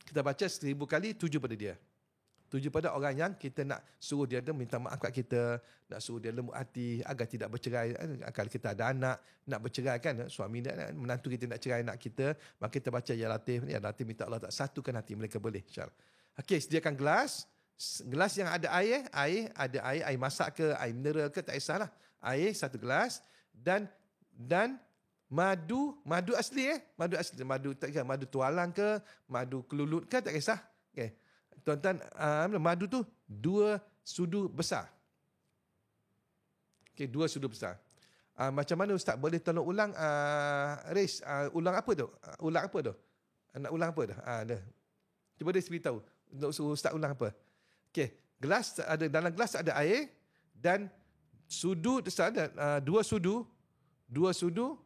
Kita baca 1000 kali, tuju pada dia. Tuju pada orang yang kita nak suruh dia minta maaf kat kita, nak suruh dia lembut hati agar tidak bercerai. Kalau kita ada anak nak bercerai kan, suami menantu kita nak cerai anak kita, maka kita baca Ya Latif ni. Ya Latif minta Allah tak satukan hati mereka, boleh, insya-Allah. Okey, sediakan gelas yang ada air, ada air masak ke, air mineral ke, tak kisahlah. Air 1 gelas dan madu asli madu tak kisah, madu tualang ke, madu kelulut ke, tak kisah. Okey. Tuan-tuan, madu tu 2 sudu besar. Okey, 2 sudu besar. Macam mana Ustaz? Boleh tolong ulang? Riz, ulang apa tu? Nak ulang apa dah? Cuba dia beritahu. Untuk suruh Ustaz ulang apa? Okey, dalam gelas ada air dan sudu ada 2 sudu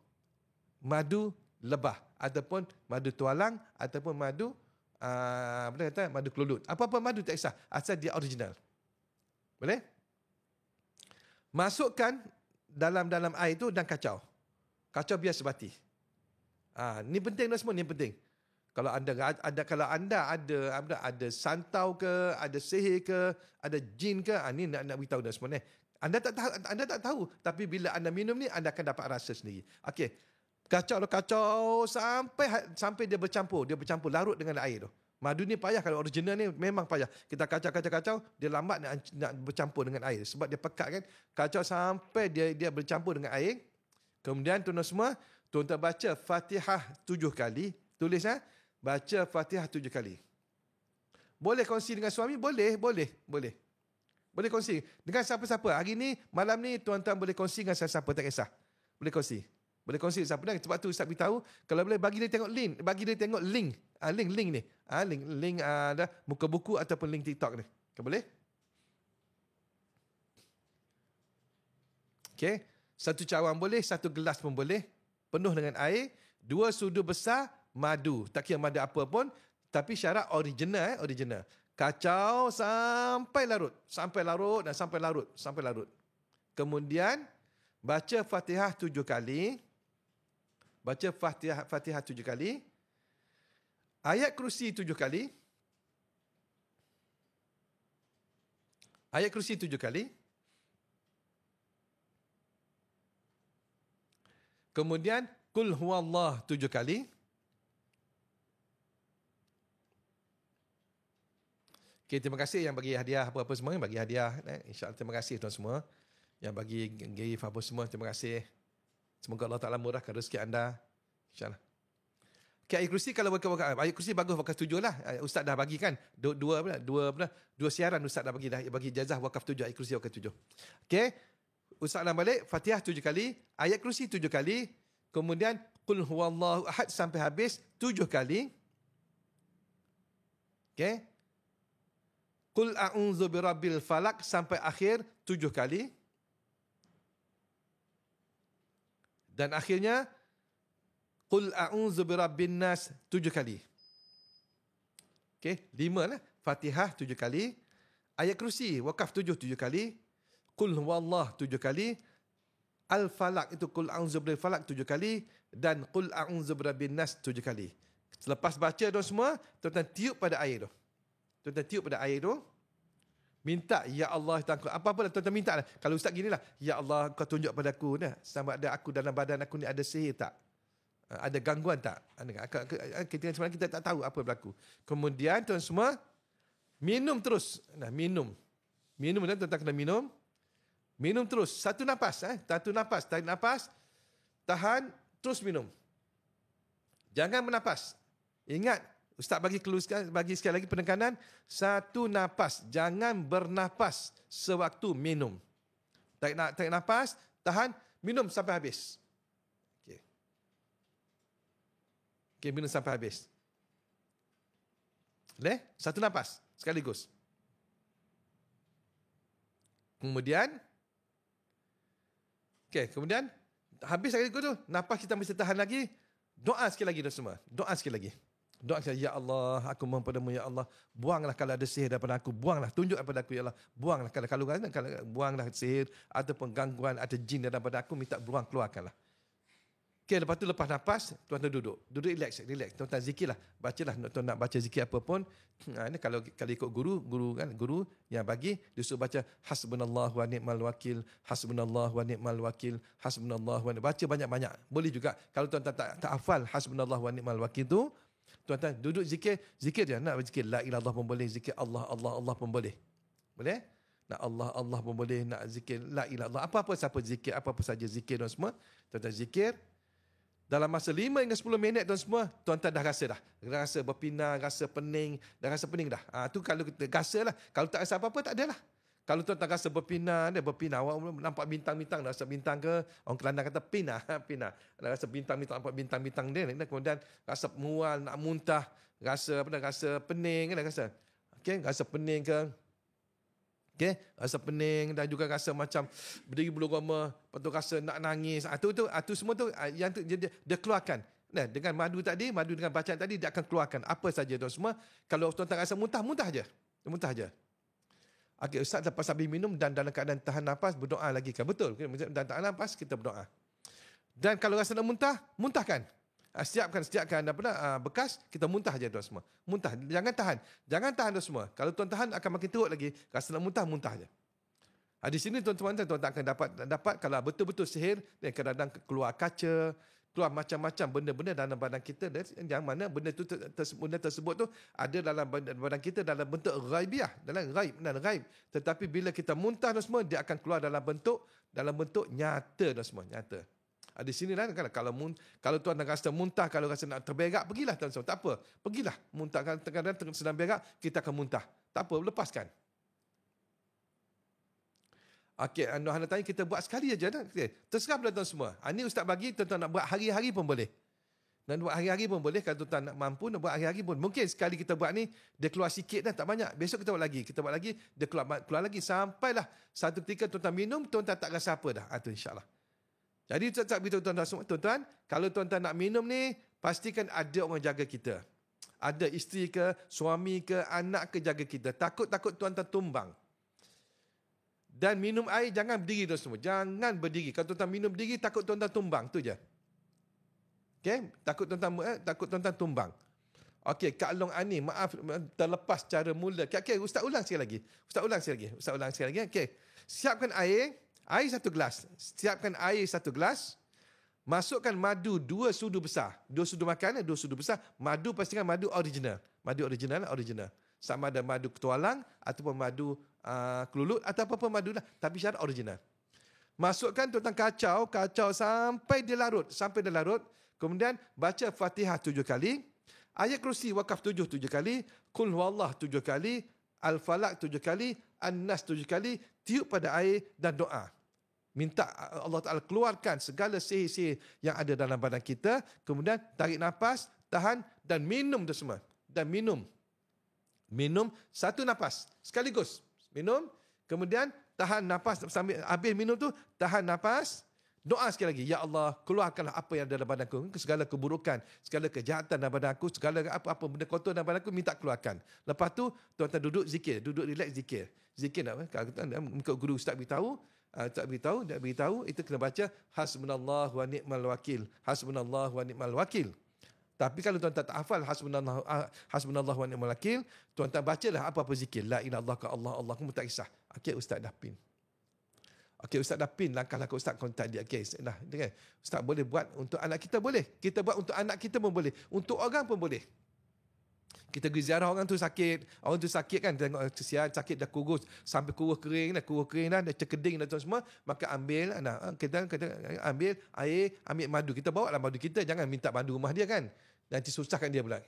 madu lebah ataupun madu tualang ataupun madu madu kelulut. Apa-apa madu tak kisah, asal dia original. Boleh? Masukkan dalam air tu dan kacau. Kacau biar sebati. Ni penting dah semua, ni penting. Kalau anda ada santau ke, ada sihir ke, ada jin ke, ni nak beritahu dah semua ni. Anda tak tahu, tapi bila anda minum ni, anda akan dapat rasa sendiri. Okey. Kacau sampai dia bercampur larut dengan air tu. Madu ni payah, kalau original ni memang payah. Kita kacau, dia lambat nak bercampur dengan air sebab dia pekat kan. Kacau sampai dia bercampur dengan air. Kemudian tuan-tuan semua, tuan-tuan baca Fatihah 7 kali. Tulis baca Fatihah 7 kali. Boleh kongsi dengan suami? Boleh. Boleh kongsi dengan siapa-siapa. Hari ni, malam ni tuan-tuan boleh kongsi dengan siapa-siapa, tak kisah. Boleh kongsi. Boleh kongsi Ustaz Penang. Sebab tu Ustaz beritahu, kalau boleh bagi dia tengok link. Link ni. Link ada muka buku ataupun link TikTok ni. Boleh? Okey. Satu cawan boleh, satu gelas pun boleh. Penuh dengan air. 2 sudu besar madu. Tak kira madu apa pun. Tapi syarat original. Original. Kacau sampai larut. Sampai larut. Kemudian, baca Fatihah 7 kali. Baca Fatihah 7 kali. Ayat kursi 7 kali. Ayat kursi 7 kali. Kemudian, Qul huwallah 7 kali. Okay, terima kasih yang bagi hadiah apa-apa semua. Yang bagi hadiah. InsyaAllah terima kasih tuan semua. Yang bagi gift apa semua. Terima kasih. Semoga Allah Ta'ala murahkan rezeki anda. InsyaAllah. Okay, ayat kursi kalau ayat kursi bagus wakaf 7 lah. Ustaz dah bagi kan. Dua siaran Ustaz dah bagi jazah wakaf 7. Ayat kursi wakaf 7. Okay. Ustaz dah balik. Fatihah 7 kali. Ayat kursi 7 kali. Kemudian Qul huwallahu ahad sampai habis 7 kali. Okay. Qul a'udzu birabbil falaq sampai akhir 7 kali. Dan akhirnya Qul a'udzu birabbin nas 7 kali. Okey, 5 lah. Fatihah 7 kali. Ayat kursi wakaf 7 kali. Qul huwallah 7 kali. Al-Falaq itu Qul a'udzu birabbil falaq 7 kali dan Qul a'udzu birabbin nas 7 kali. Selepas baca tu semua, tuan-tuan tiup pada air tu. Tuan-tuan tiup pada air tu. Minta, Ya Allah, apa-apa lah tuan-tuan minta lah. Kalau Ustaz gini lah, Ya Allah, kau tunjuk pada aku dah. Sama ada aku dalam badan aku ni ada sihir tak? Ada gangguan tak? Kita sebenarnya kita tak tahu apa berlaku. Kemudian tuan semua, minum terus. Minum. Minum dan tuan-tuan kena minum. Minum terus. Satu nafas. Tarik nafas. Tahan. Terus minum. Jangan bernafas. Ingat, Ustaz bagi sekali lagi penekanan. Satu nafas. Jangan bernafas sewaktu minum. Tarik nafas. Tahan. Minum sampai habis. Okey, minum sampai habis. Boleh? Satu nafas. Sekaligus. Kemudian, kemudian habis sekaligus tu, nafas kita mesti tahan lagi. Doa sekali lagi tu semua. Doa sekali lagi. Doa sekali, Ya Allah, aku mohon padamu, Ya Allah, buanglah kalau ada sihir daripada aku, buanglah, tunjuk daripada aku, Ya Allah, buanglah kalau buanglah sihir ataupun gangguan atau jin daripada aku, minta keluarkanlah. Okay, lepas tu lepas nafas, tuan-tuan duduk. Duduk relax. Tuan-tuan zikirlah. Bacalah, tuan nak baca zikir apa pun. Ini kalau ikut guru yang bagi, dia suruh baca hasbunallahu wa ni'mal wakil, hasbunallahu wa ni'mal wakil, hasbunallahu wa ni'mal. Baca banyak-banyak. Boleh juga. Kalau tuan-tuan tak hafal hasbunallahu wa ni'mal wakil tu, tuan-tuan duduk zikir je. Nak zikir la ilallah pun boleh, zikir Allah pun boleh. Boleh? Nak Allah pun boleh, nak zikir la ilallah. Apa-apa siapa zikir, apa-apa saja zikir dan semua. Tuan-tuan zikir. Dalam masa 5 hingga 10 minit tuan semua, tuan-tuan dah rasa dah. Rasa berpinang, rasa pening. Dah rasa pening dah. Tu kalau kita rasa lah. Kalau tak rasa apa-apa, tak ada lah. Kalau tuan-tuan rasa berpinang, awak nampak bintang-bintang, dah rasa bintang ke? Orang Kelantan kata pinah. Dah rasa bintang-bintang, nampak bintang-bintang dia. Kemudian rasa mual, nak muntah. Rasa pening. Rasa pening ke? Rasa pening dan juga rasa macam berdiri bulu roma, lepas tu rasa nak nangis. Itu semua tu yang tu dia keluarkan. Dengan madu dengan bacaan tadi dia akan keluarkan apa saja tu semua. Kalau tuan-tuan rasa muntah je. Okey, Ustaz lepas habis minum dan dalam keadaan tahan nafas berdoa lagi kan? Betul. Dan tahan nafas kita berdoa. Dan kalau rasa nak muntah, muntahkan. Siapkan bekas, kita muntah je tuan semua. Muntah, jangan tahan tu semua. Kalau tuan tahan akan makin teruk lagi. Rasa nak muntah je. Di sini tuan-tuan akan dapat kalau betul-betul sihir, dan kadang-kadang keluar kaca, keluar macam-macam benda-benda dalam badan kita, yang mana benda tersebut tu ada dalam badan kita dalam bentuk ghaibiah, dalam ghaib. Tetapi bila kita muntah tu semua, dia akan keluar dalam bentuk nyata tu semua, nyata. Di sini lah kalau tuan rasa muntah, kalau rasa nak terberak, pergilah tuan. Tak apa, pergilah. Muntah kadang-kadang sedang berak, kita akan muntah. Tak apa, lepaskan. Okey, Hana tanya kita buat sekali aja dah. Okay. Terserah pada tuan semua. Ini Ustaz bagi tuan-tuan nak buat hari-hari pun boleh. Dan buat hari-hari pun boleh. Kalau tuan nak mampu nak buat hari-hari pun. Mungkin sekali kita buat ni, dia keluar sikit dah, tak banyak. Besok kita buat lagi. Kita buat lagi, dia keluar lagi. Sampailah satu ketika tuan-tuan minum, tuan-tuan tak rasa apa dah. Itu insyaAllah. Jadi tak beritahu tuan-tuan semua. Tuan-tuan, kalau tuan-tuan nak minum ni, pastikan ada orang jaga kita. Ada isteri ke, suami ke, anak ke jaga kita. Takut-takut tuan-tuan tumbang. Dan minum air, jangan berdiri tuan semua. Jangan berdiri. Kalau tuan-tuan minum berdiri, takut tuan-tuan tumbang. Itu je. Okay? Takut tuan-tuan tumbang. Okey, Kak Long Ani, maaf terlepas cara mula. Okay, Ustaz ulang sekali lagi. Okey. Siapkan air 1 gelas. Siapkan air 1 gelas. Masukkan madu 2 sudu besar. 2 sudu makan, 2 sudu besar. Madu pastikan madu original. Original. Sama ada madu ketualang ataupun madu kelulut atau apa-apa madu lah. Tapi syarat original. Masukkan tuan-tuan kacau sampai dia larut. Kemudian baca Fatihah 7 kali. Ayat Kursi Wakaf 7 kali. Qul huwallah 7 kali. Al-Falaq 7 kali. An-Nas 7 kali. Tiup pada air dan doa. Minta Allah Ta'ala keluarkan segala sihir-sihir yang ada dalam badan kita. Kemudian tarik nafas, tahan dan minum tu semua. Dan minum 1 nafas sekaligus. Minum, kemudian tahan nafas sambil habis minum tu, tahan nafas, doa sekali lagi. Ya Allah, keluarkanlah apa yang ada dalam badanku, segala keburukan, segala kejahatan dalam badanku, segala apa-apa benda kotor dalam badanku, minta keluarkan. Lepas tu, tuan-tuan duduk zikir, relax zikir. Zikir nak, kalau guru Ustaz beritahu, itu kena baca hasbunallahu wa ni'mal wakil. Hasbunallahu wa ni'mal wakil. Tapi kalau tuan-tuan tak hafal hasbunallahu wa ni'mal wakil, tuan-tuan bacalah apa-apa zikir. La ilaha illallah, Allah, Allah, kamu tak kisah. Okey, Ustaz dah pin. Langkah-langkah Ustaz kontak dia. Okey, dah. Ustaz boleh buat untuk anak kita boleh. Kita buat untuk anak kita pun boleh. Untuk orang pun boleh. Kita pergi ziarah orang tu sakit kan, tengok kesian sakit dah kurus sampai kurus kering dah cekeding dah tu semua, maka ambil kita ambil air, ambil madu, kita bawa lah madu kita, jangan minta madu rumah dia kan, nanti susahkan dia pula.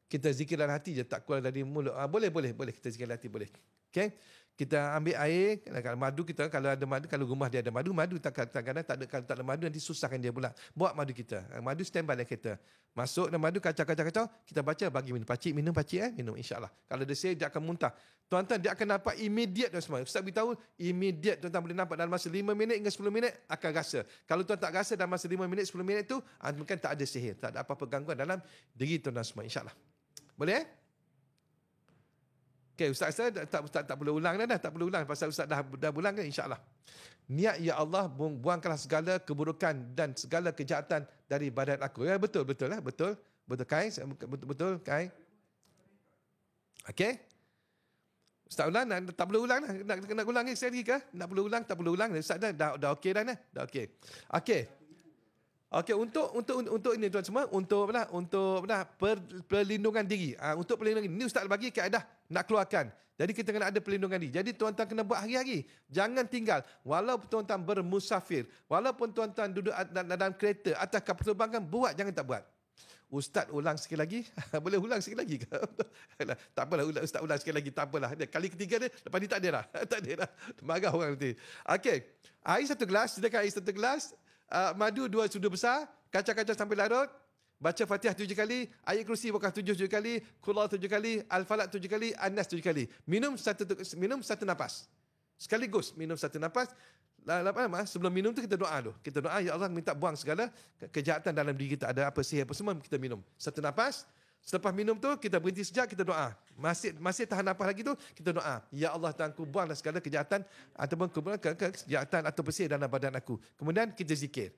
Kita zikir dalam hati je, tak keluar dari mulut. Boleh kita zikir dalam hati boleh. Okey, kita ambil air, kalau madu kita, kalau ada madu, kalau rumah dia ada madu kadang-kadang tak ada, kalau tak ada madu nanti susahkan dia pula. Bawa madu kita, madu standby dalam kereta. Masuk dalam madu, kacau, kita baca, bagi minum. Pakcik minum, minum insya-Allah. Kalau dia say, dia akan muntah. Tuan-tuan, dia akan nampak immediate semua. Ustaz beritahu, immediate tuan-tuan boleh nampak dalam masa 5 minit hingga 10 minit akan rasa. Kalau tuan tak rasa dalam masa 5 minit, 10 minit tu, bukan tak ada sihir, tak ada apa-apa gangguan dalam diri tuan-tuan semua, insya-Allah. Boleh? Okey, Ustaz tak perlu ulang dah, tak perlu ulang pasal Ustaz dah ulang kan, insya-Allah. Niat, ya Allah, buangkanlah segala keburukan dan segala kejahatan dari badan aku. Ya, betul Kai, betul Kai. Okey. Ustaz ulang, tak perlu ulang dah. Nak ulang ni sekali ke? Nak perlu ulang, tak perlu ulang. Ustaz dah okey dah nah. Dah okey. Okey, untuk ini tuan semua, untuk perlindungan diri. Untuk perlindungan diri. Ini Ustaz bagi kaedah nak keluarkan. Jadi kita kena ada perlindungan diri. Jadi tuan-tuan kena buat hari-hari. Jangan tinggal. Walaupun tuan-tuan bermusafir, walaupun tuan-tuan duduk dalam kereta, atas kapal terbang, buat, jangan tak buat. Ustaz ulang sekali lagi. Boleh ulang sekali lagi ke? Tak apalah, Ustaz ulang sekali lagi. Tak apalah. Kali ketiga dia, lepas ni tak ada dah. Tak ada dah. Marah orang nanti. Okey. Air 1 gelas. Sediakan air 1 gelas. Madu 2 sudu besar. Kacau-kacau sampai larut. Baca Fatihah 7 kali. Ayat Kursi Wakaf 7 kali. Qul huwallahu 7 kali. Al-Falaq 7 kali. An-Nas 7 kali. Minum satu nafas. Sekaligus minum 1 nafas. Sebelum minum tu kita doa dulu. Kita doa, ya Allah, minta buang segala kejahatan dalam diri kita. Ada apa sihir apa semua, kita minum 1 nafas. Selepas minum tu kita berhenti sekejap, kita doa. Masih tahan nafas lagi tu, kita doa. Ya Allah, Tuhanku, buanglah segala kejahatan ataupun kejahatan atau sihir dalam badan aku. Kemudian kita zikir.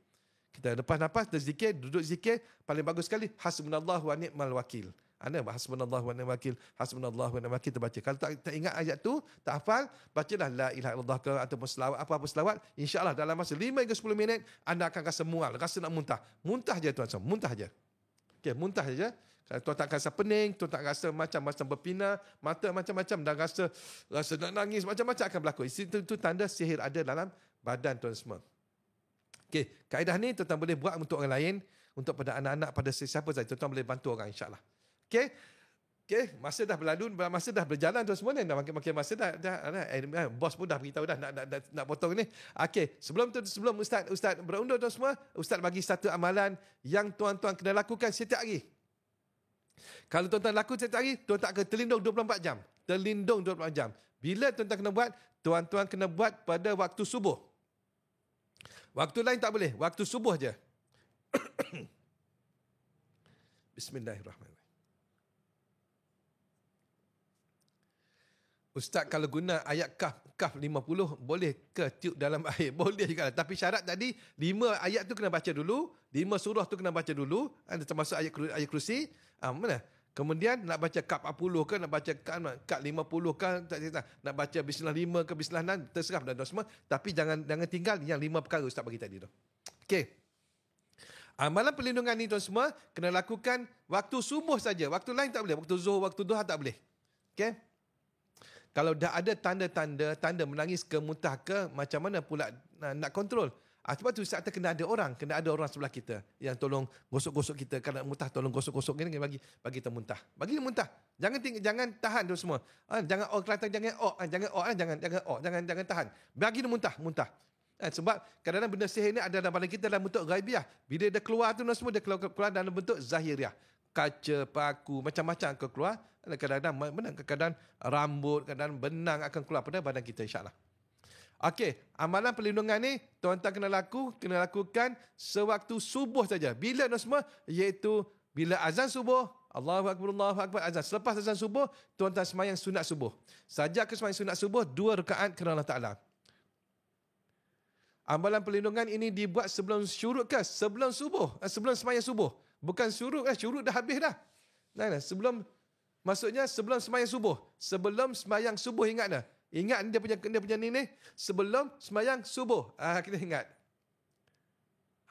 Kita lepas nafas, kita zikir, duduk zikir. Paling bagus sekali, hasbunallahu wa ni'mal wakil. Hasbunallahu wa ni'mal wakil. Hasbunallahu wa ni'mal wakil, kita baca. Kalau tak ingat ayat tu, tak hafal, bacalah la ilaha illallah ke ataupun selawat, apa-apa selawat. InsyaAllah dalam masa 5 hingga 10 minit, anda akan rasa mual, rasa nak muntah. Muntah je tuan-tuan, muntah je. Okey, muntah je. Kalau tuan tak rasa pening, tuan tak rasa macam-macam berpinah, mata macam-macam, dan rasa nak nangis, macam-macam akan berlaku. Itu tanda sihir ada dalam badan tuan semua. Okey, kaedah ni tuan-tuan boleh buat untuk orang lain, untuk pada anak-anak, pada sesiapa saja. Tuan-tuan boleh bantu orang, insyaAllah. Okey, Okey, masa dah berlalu, masa dah berjalan tu semua ni, dah makin masa dah bos pun dah beritahu dah nak potong ni. Okey, sebelum ustaz berundur tu semua, ustaz bagi satu amalan yang tuan-tuan kena lakukan setiap hari. Kalau tuan-tuan lakukan setiap hari, tuan-tuan akan terlindung 24 jam. Terlindung 24 jam. Bila tuan-tuan kena buat, tuan-tuan kena buat pada waktu subuh. Waktu lain tak boleh, waktu subuh je. Bismillahirrahmanirrahim. Ustaz kalau guna ayat Kahf 50 boleh ke tiup dalam air? Boleh juga. Tapi syarat tadi 5 ayat tu kena baca dulu, 5 surah tu kena baca dulu, termasuk ayat kursi. Mana? Kemudian nak baca Kahf 40 ke, nak baca Kahf 50 ke, nak baca Bismillah 5 ke Bismillah 6, terserah dan semua. Tapi jangan tinggal yang 5 perkara Ustaz bagi tadi tu. Okey. Amalan perlindungan ni tuan semua kena lakukan waktu subuh saja. Waktu lain tak boleh. Waktu zuhur, waktu duha tak boleh. Okey. Kalau dah ada tanda menangis ke, muntah ke, macam mana pula nak kontrol? Sebab tu Ustaz kena ada orang sebelah kita yang tolong gosok-gosok kita. Kalau nak muntah tolong gosok-gosok ni, bagi kita muntah. Bagi dia muntah. Jangan tahan tu semua. Jangan Kelantan jangan tahan. Bagi dia muntah. Sebab kadang-kadang benda sihir ni ada dalam badan kita dalam bentuk ghaibiah. Bila dia keluar tu semua dia keluar dalam bentuk zahiriah. Kaca, paku, macam-macam akan keluar. Kadang-kadang rambut, kadang-kadang benang akan keluar pada badan kita, insyaAllah. Okey, amalan perlindungan ni tuan-tuan kena lakukan sewaktu subuh saja. Bila semua? Iaitu bila azan subuh, Allahu Akbar, azan. Selepas azan subuh, tuan-tuan semayang sunat subuh. Sajak ke semayang sunat subuh, 2 rakaat kerana Allah Ta'ala. Amalan perlindungan ini dibuat sebelum syuruk ke? Sebelum subuh, sebelum semayang subuh. Bukan syuruk, syuruk dah habis dah. Maksudnya sebelum semayang subuh. Sebelum semayang subuh, ingat dah. Ingat dia punya ni. Sebelum semayang subuh. Kita ingat.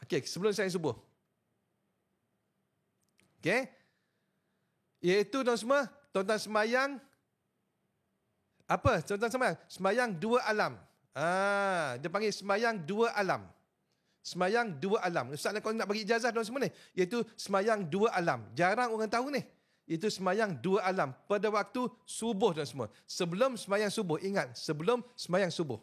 Okey, sebelum semayang subuh. Okey. Iaitu tuan semua, tuan-tuan semayang. Apa? Tuan-tuan semayang? Semayang 2 alam. Dia panggil semayang 2 alam. Semayang 2 alam. Ustaz kalau nak bagi ijazah tuan semua ni, iaitu semayang 2 alam. Jarang orang tahu ni. Itu semayang 2 alam pada waktu subuh dan semua. Sebelum semayang subuh, ingat, sebelum semayang subuh.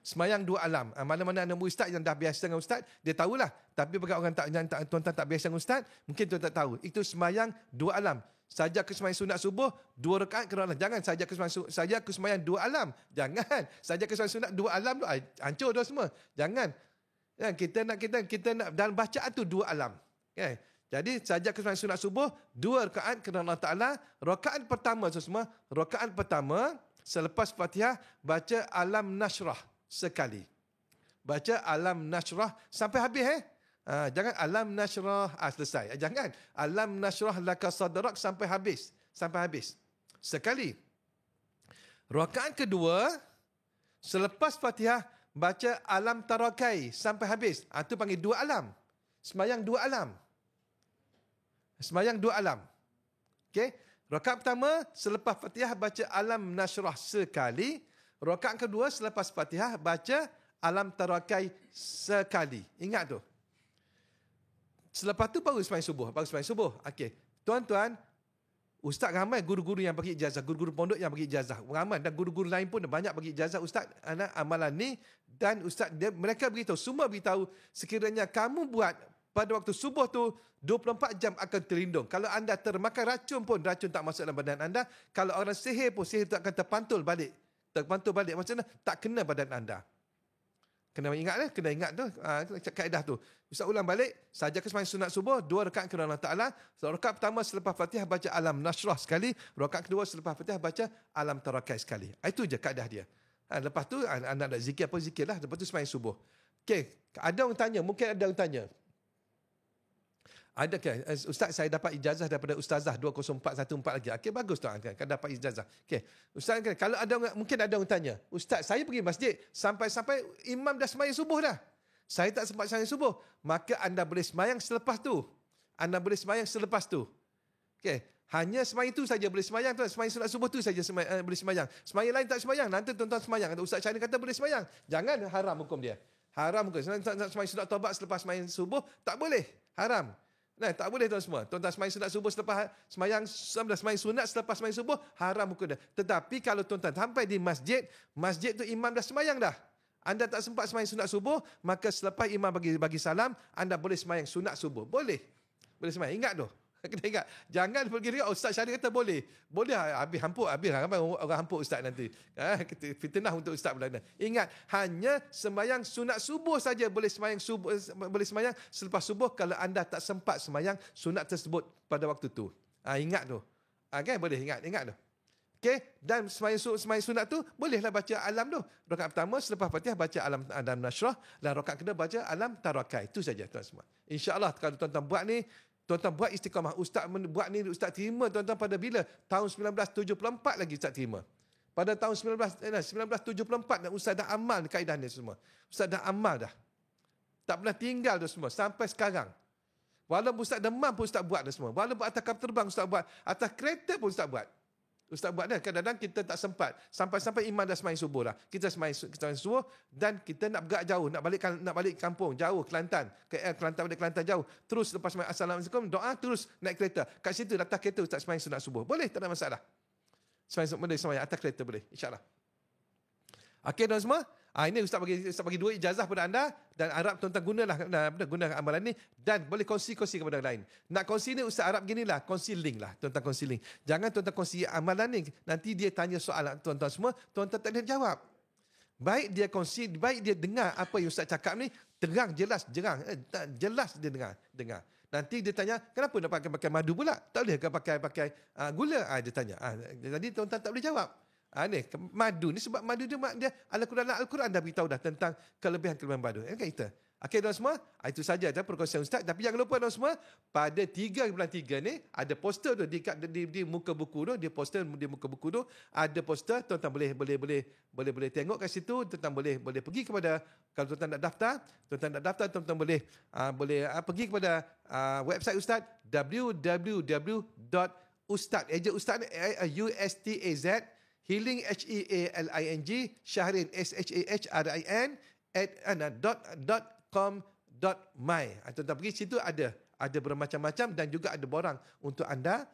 Semayang 2 alam. Mana-mana anak ustaz yang dah biasa dengan ustaz, dia tahulah. Tapi bagi orang tuan-tuan tak biasa dengan ustaz, mungkin tuan tak tahu. Itu semayang 2 alam. Saja ke semayang sunat subuh, 2 rakaat kerana jangan saja ke semayang 2 alam. Jangan. Saja ke semayang sunat 2 alam tu hancur dah semua. Jangan. Kita nak dalam bacaan tu 2 alam. Okay. Jadi saja ke semayang sunat subuh, 2 rakaat kerana Allah Ta'ala. Rakaat pertama semua, rakaat pertama selepas Fatihah baca Alam Nashrah sekali. Baca Alam Nashrah sampai habis jangan Alam Nashrah selesai. Jangan Alam Nashrah laka sadrak sampai habis. Sekali. Rakaat kedua selepas Fatihah baca Alam Tarakai sampai habis. Itu panggil 2 alam. Semayang 2 alam. Semayang 2 alam. Okey. Rakaat pertama selepas Fatihah baca Alam Nashrah sekali. Rakaat kedua selepas Fatihah baca Alam Tarakai sekali. Ingat tu. Selepas tu baru semayang subuh. Okey. Tuan-tuan, ustaz ramai guru-guru yang bagi ijazah, guru-guru pondok yang bagi ijazah. Ramai dan guru-guru lain pun banyak bagi ijazah ustaz anak amalan ni, dan ustaz mereka beritahu, semua beritahu sekiranya kamu buat pada waktu subuh tu 24 jam akan terlindung. Kalau anda termakan racun pun racun tak masuk dalam badan anda. Kalau orang sihir pun sihir tu akan terpantul balik. Maksudnya tak kena badan anda. Kena ingat tu kaedah tu. Ustaz ulang balik, saja ke semayang sunat subuh 2 rakaat kerana Allah Ta'ala. Rakaat pertama selepas Fatihah baca Alam Nashrah sekali, rakaat kedua selepas Fatihah baca Alam Tarakai sekali. Itu je kaedah dia. Lepas tu anda nak zikir apa zikirlah, lepas tu semayang subuh. Okey, mungkin ada orang tanya. Ada ke? Ustaz, saya dapat ijazah daripada Ustazah 20414 lagi. Okey, bagus tu kan dapat ijazah. Okey. Ustaz, kalau mungkin ada orang tanya, Ustaz, saya pergi masjid sampai imam dah sembahyang subuh dah. Saya tak sempat sembahyang subuh. Maka anda boleh sembahyang selepas tu. Okey. Hanya sembahyang tu saja boleh sembahyang tu. Sembahyang sunat subuh tu saja boleh sembahyang. Sembahyang lain tak sembahyang. Nanti tuan-tuan sembahyang. Ustaz Syahri kata boleh sembahyang. Jangan, haram hukum dia. Haram hukum. Sembahyang sunat taubat selepas sembahyang subuh tak boleh. Haram. Nah, tak boleh tuan semua. Tuan-tuan semayang sunat subuh selepas semayang sunat selepas semayang subuh, haram hukum dia. Tetapi kalau tuan-tuan sampai di masjid, masjid tu imam dah semayang dah. Anda tak sempat semayang sunat subuh, maka selepas imam bagi salam, anda boleh semayang sunat subuh. Boleh. Boleh semayang. Ingat tu. Kena ingat. Jangan pergi Ustaz Syarif kata boleh. Boleh, habis hampuk. Ramai orang hampuk Ustaz nanti. Fitnah untuk Ustaz pula. Ingat, hanya sembahyang sunat subuh saja boleh sembahyang subuh, boleh sembahyang selepas subuh kalau anda tak sempat sembahyang sunat tersebut pada waktu tu. Ingat tu. Kan boleh ingat tu. Okey, dan sembahyang sunat tu bolehlah baca alam tu. Rakaat pertama selepas Fatihah baca alam nasrah, dan rakaat kedua baca alam tarakai. Itu saja tuan semua. Insya-Allah kalau tuan-tuan buat ni, tuan-tuan buat istiqamah. Ustaz buat ni, Ustaz terima tuan-tuan pada bila? Tahun 1974 lagi Ustaz terima. Pada tahun 1974 dan Ustaz dah amal kaedah ni semua. Ustaz dah amal dah. Tak pernah tinggal tu semua sampai sekarang. Walaupun Ustaz demam pun Ustaz buat dah semua. Walaupun atas kapal terbang Ustaz buat. Atas kereta pun Ustaz buat. Ustaz buat dah. Kadang-kadang kita tak sempat. Sampai-sampai imam dah semayang subuh dah. Kita semayang subuh dan kita nak bergerak jauh. Nak balik kampung. Jauh, Kelantan. Kelantan balik Kelantan jauh. Terus lepas semayang Assalamualaikum, doa terus naik kereta. Kat situ atas kereta Ustaz semayang sunat subuh. Boleh, tak ada masalah. Boleh semayang atas kereta boleh. InsyaAllah. Okey tuan semua. Ini Ustaz bagi 2 ijazah kepada anda dan harap tuan-tuan gunakan amalan ni dan boleh kongsi kepada orang lain. Nak kongsi ni Ustaz harap ginilah, kongsi link lah, tuan-tuan kongsi link. Jangan tuan-tuan kongsi amalan ni, nanti dia tanya soalan tuan-tuan semua, tuan-tuan tak boleh jawab. Baik dia kongsi, baik dia dengar apa yang Ustaz cakap ni, terang, jelas dia dengar. Nanti dia tanya, kenapa nak pakai madu pula? Tak boleh ke pakai gula? Dia tanya. Jadi tuan-tuan tak boleh jawab. Madu ni sebab madu dia Al-Quran dah beritahu dah tentang kelebihan-kelebihan madu. Kan kita. Okey tuan semua, itu saja perkongsian Ustaz. Tapi jangan lupa tuan semua, pada 3 bulan 3 ni ada poster tu di muka buku tu, dia poster di muka buku tu ada poster, tuan-tuan boleh tengok kat situ, tuan-tuan boleh pergi kepada, kalau tuan-tuan nak daftar, tuan-tuan boleh pergi kepada website Ustaz www.ustaz USTAZ Healing HEALING Syahrin SHAHRIN .com.my. Tuan-tuan pergi situ ada bermacam-macam dan juga ada borang untuk anda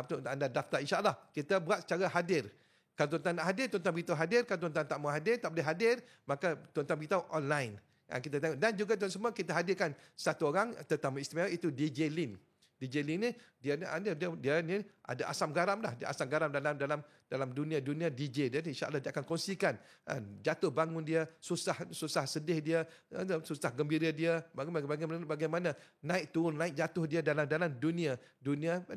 untuk anda daftar. InsyaAllah kita buat secara hadir. Kalau tuan-tuan nak hadir, tuan-tuan beritahu hadir. Kalau tuan-tuan tak mau hadir, tak boleh hadir, maka tuan-tuan beritahu online. Kita tengok. Dan juga tuan semua kita hadirkan satu orang tetamu istimewa, itu DJ Lin. DJ Lin ni dia ni ada asam garam dah. Dia asam garam dalam dunia DJ dia. InsyaAllah dia akan kongsikan jatuh bangun dia, susah sedih dia, susah gembira dia, bagaimana naik turun naik jatuh dia dalam dunia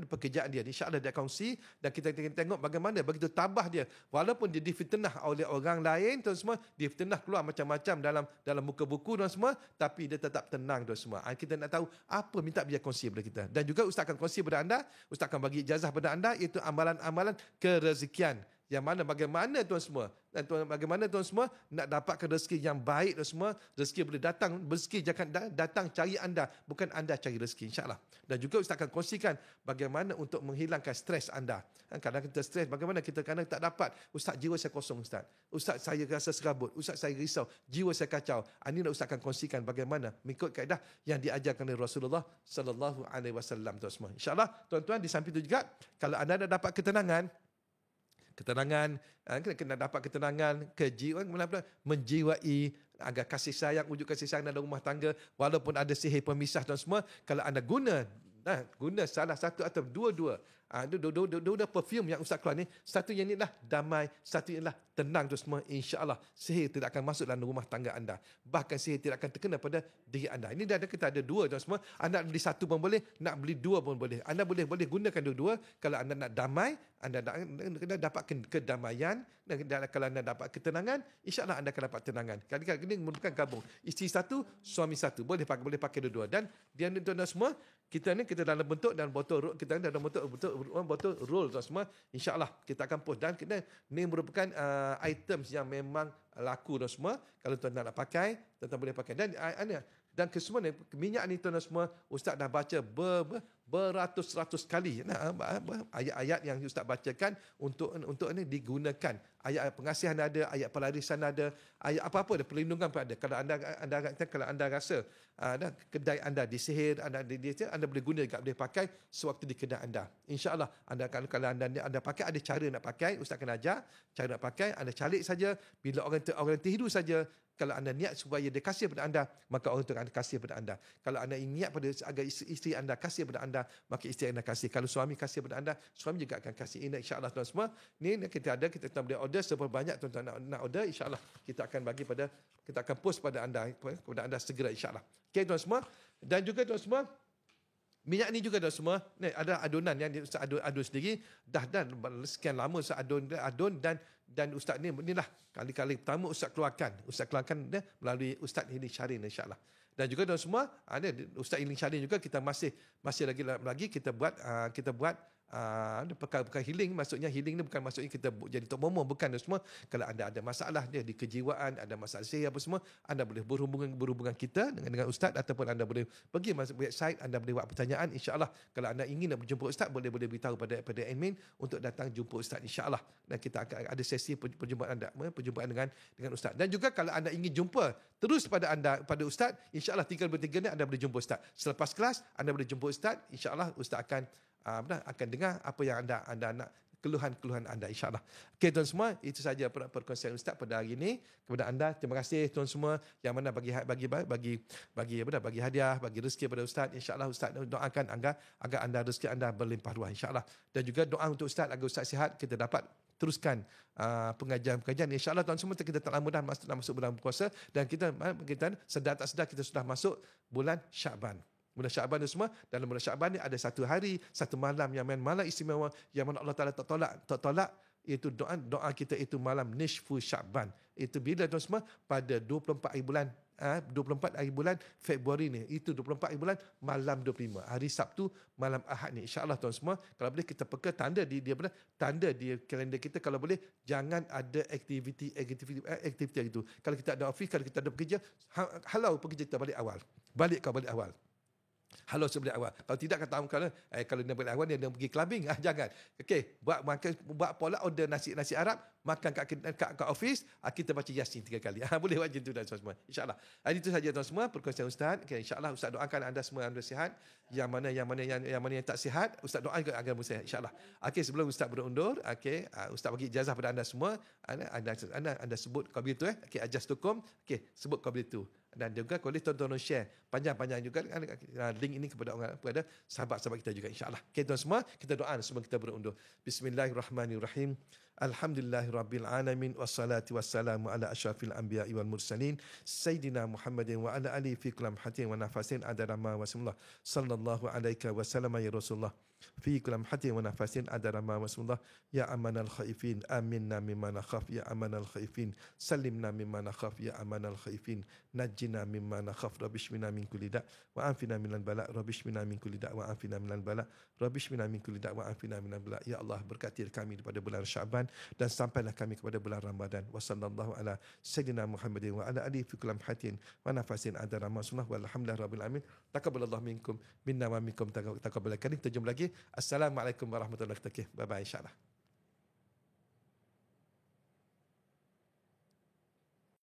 pekerjaan dia. InsyaAllah dia akan kongsi dan kita tengok bagaimana begitu tabah dia. Walaupun dia difitnah oleh orang lain tuan semua, difitnah keluar macam-macam dalam muka buku dan semua, tapi dia tetap tenang tuan semua. Kita nak tahu apa minta biar kongsi kepada kita. Dan juga Ustaz akan kongsi kepada anda, Ustaz akan bagi ijazah kepada anda, iaitu amalan-amalan kerezekian. Yang mana bagaimana tuan semua, dan bagaimana tuan semua nak dapatkan rezeki yang baik tuan semua. Rezeki boleh datang, rezeki jangan datang cari anda, bukan anda cari rezeki, insya-Allah. Dan juga Ustaz akan kongsikan bagaimana untuk menghilangkan stres anda. Kadang kita stres, bagaimana kita kadang tak dapat, Ustaz jiwa saya kosong Ustaz. Ustaz saya rasa serabut, Ustaz saya risau, jiwa saya kacau. Ini Ustaz akan kongsikan bagaimana mengikut kaedah yang diajarkan oleh Rasulullah sallallahu alaihi wasallam tuan semua. Insya-Allah tuan-tuan, di samping itu juga kalau anda dah dapat ketenangan, kena dapat ketenangan, menjiwai agar kasih sayang, wujud kasih sayang dalam rumah tangga, walaupun ada sihir pemisah dan semua, kalau anda guna salah satu atau dua-dua perfume yang Ustaz keluar ni, satu yang inilah damai, satu inilah tenang tu semua, insya-Allah sihir tidak akan masuk dalam rumah tangga anda, bahkan sihir tidak akan terkena pada diri anda. Ini kita ada dua tu semua. Anda nak beli satu pun boleh, nak beli dua pun boleh. Anda boleh gunakan dua-dua. Kalau anda nak damai, anda nak dapatkan kedamaian, dan kalau anda dapat ketenangan, insya-Allah anda akan dapat tenangan. Kadang-kadang ini merupakan gabung, isteri satu, suami satu, boleh pakai dua-dua. Dan dia ni tuan-tuan semua, kita dalam bentuk dan botol, kita dalam botol roll tuan semua. InsyaAllah kita akan post, dan ini merupakan items yang memang laku tuan semua. Kalau tuan nak pakai, tuan boleh pakai. Dan Dan kesemua ni, minyak ni tuan-tuan semua, Ustaz dah baca beratus-ratus kali. Ayat-ayat yang Ustaz bacakan untuk ini digunakan. Ayat pengasihan ada, ayat pelarisan ada, ayat apa-apa ada, perlindungan pun ada. Kalau anda rasa kedai anda disihir, anda boleh guna juga, boleh pakai sewaktu di kedai anda. InsyaAllah, kalau anda pakai, ada cara nak pakai, Ustaz akan ajar cara nak pakai. Anda calik saja, bila orang terhidu saja, kalau anda niat supaya dia kasih pada anda, maka orang itu akan kasih pada anda. Kalau anda niat pada agar isteri anda kasih pada anda, maka isteri anda kasih. Kalau suami kasih pada anda, suami juga akan kasih. Ini insya-Allah tuan semua. Ni kita boleh order seberapa banyak tuan-tuan nak order, insya-Allah kita akan kita akan post kepada anda segera insya-Allah. Okey tuan semua. Dan juga tuan semua, minyak ni juga dah semua, ni ada adunan yang Ustaz adun sendiri, dah sekian lama Ustaz adun dan Ustaz inilah kali-kali pertama Ustaz keluarkan dia melalui Ustaz Hiling Syarin insya-Allah. Dan juga tuan semua, ada Ustaz Hiling Syarin juga, kita masih lagi kita buat perkara-perkara healing. Maksudnya healing ni bukan maksudnya kita jadi tok momong, bukan semua. Kalau anda ada masalah dia di kejiwaan, ada masalah sihir apa semua, anda boleh berhubungan kita dengan ustaz, ataupun anda boleh pergi masuk website, anda boleh buat pertanyaan, insya-Allah. Kalau anda ingin nak berjumpa ustaz, boleh beritahu pada admin untuk datang jumpa ustaz, insya-Allah. Dan kita akan ada sesi perjumpaan dengan ustaz. Dan juga kalau anda ingin jumpa terus pada ustaz, insya-Allah 3/3 ni anda boleh jumpa ustaz. Selepas kelas anda boleh jumpa ustaz, insya-Allah ustaz akan dengar apa yang anda nak, keluhan-keluhan anda, insya-Allah. Okey tuan semua, itu saja perkongsian ustaz pada hari ini kepada anda. Terima kasih tuan semua yang mana bagi hadiah, bagi rezeki pada ustaz. Insya-Allah ustaz doakan agar anda rezeki anda berlimpah ruah, insya-Allah. Dan juga doa untuk ustaz agar ustaz sihat, kita dapat teruskan pengajian-pengajian. InsyaAllah tuan semua, kita tak lama dah masuk bulan puasa, dan kita sedar tak sedar kita sudah masuk bulan Syaban. Bulan Syaban itu semua, dalam bulan Syaban ni ada satu hari, satu malam yang malam istimewa, yang mana Allah Ta'ala tak tolak, iaitu doa kita itu malam nisfu Syaban. Itu bila tuan semua? Pada 24 hari bulan Februari ni. Itu 24 hari bulan malam 25. Hari Sabtu malam Ahad ni. InsyaAllah tuan semua, kalau boleh kita peka tanda di kalender kita, kalau boleh jangan ada aktiviti itu. Kalau kita ada office, kalau kita ada pekerja, halau pekerja kita balik awal. Balik awal. Halau sebalik awal. Kalau tidak kata kalau dia balik awal, dia pergi clubbing. Jangan. Okey, buat pola order nasi Arab, makan kat office, kita baca Yasin 3 kali. Boleh buat macam tu dah semua. InsyaAllah. Itu saja tuan semua perkongsian ustaz. Okay, insya-Allah ustaz doakan anda semua anda sihat. Yang mana yang tak sihat, ustaz doa agar bersihat, insya-Allah. Okey, sebelum ustaz berundur, ustaz bagi ijazah pada anda semua. Anda sebut qabil tu Okey, ajas.com. Okey, sebut qabil tu. Dan juga boleh tuan-tuan share panjang-panjang juga link ini kepada sahabat-sahabat kita juga, insya-Allah. Okey tuan semua, kita doa sebelum kita berundur. Bismillahirrahmanirrahim. Alhamdulillahirabbil alamin, wassalatu wassalamu ala asyrafil anbiya'i wal mursalin sayyidina Muhammadin wa ala alihi fi kulli hatin wa nafasin adada ma wasallallahu sallallahu alaihi wasallam ya Rasulullah fi kulli hatin wa nafasin adada ma wasallallahu ya amanal khaifin aminna mimma nakhaf ya amanal khaifin sallimna mimma nakhaf ya amanal khaifin najjina mimma nakhaf rabbishmina min kulli da' wa anfina minal bala rabbishmina min kulli da' wa anfina minal bala rabbishmina min kulli da' wa anfina minal bala. Ya Allah, berkati kami pada bulan Syaban dan sampailah kami kepada bulan Ramadan. Wassallallahu ala sayyidina Muhammadin wa ala alihi fi kulli hatin wa nafasin adara masunah walhamdulillahirabbil alamin. Taqabbalallahu minkum minna wa minkum taqabbal karim. Kita jumpa lagi. Assalamualaikum warahmatullahi wabarakatuh. Bye bye, insya-Allah.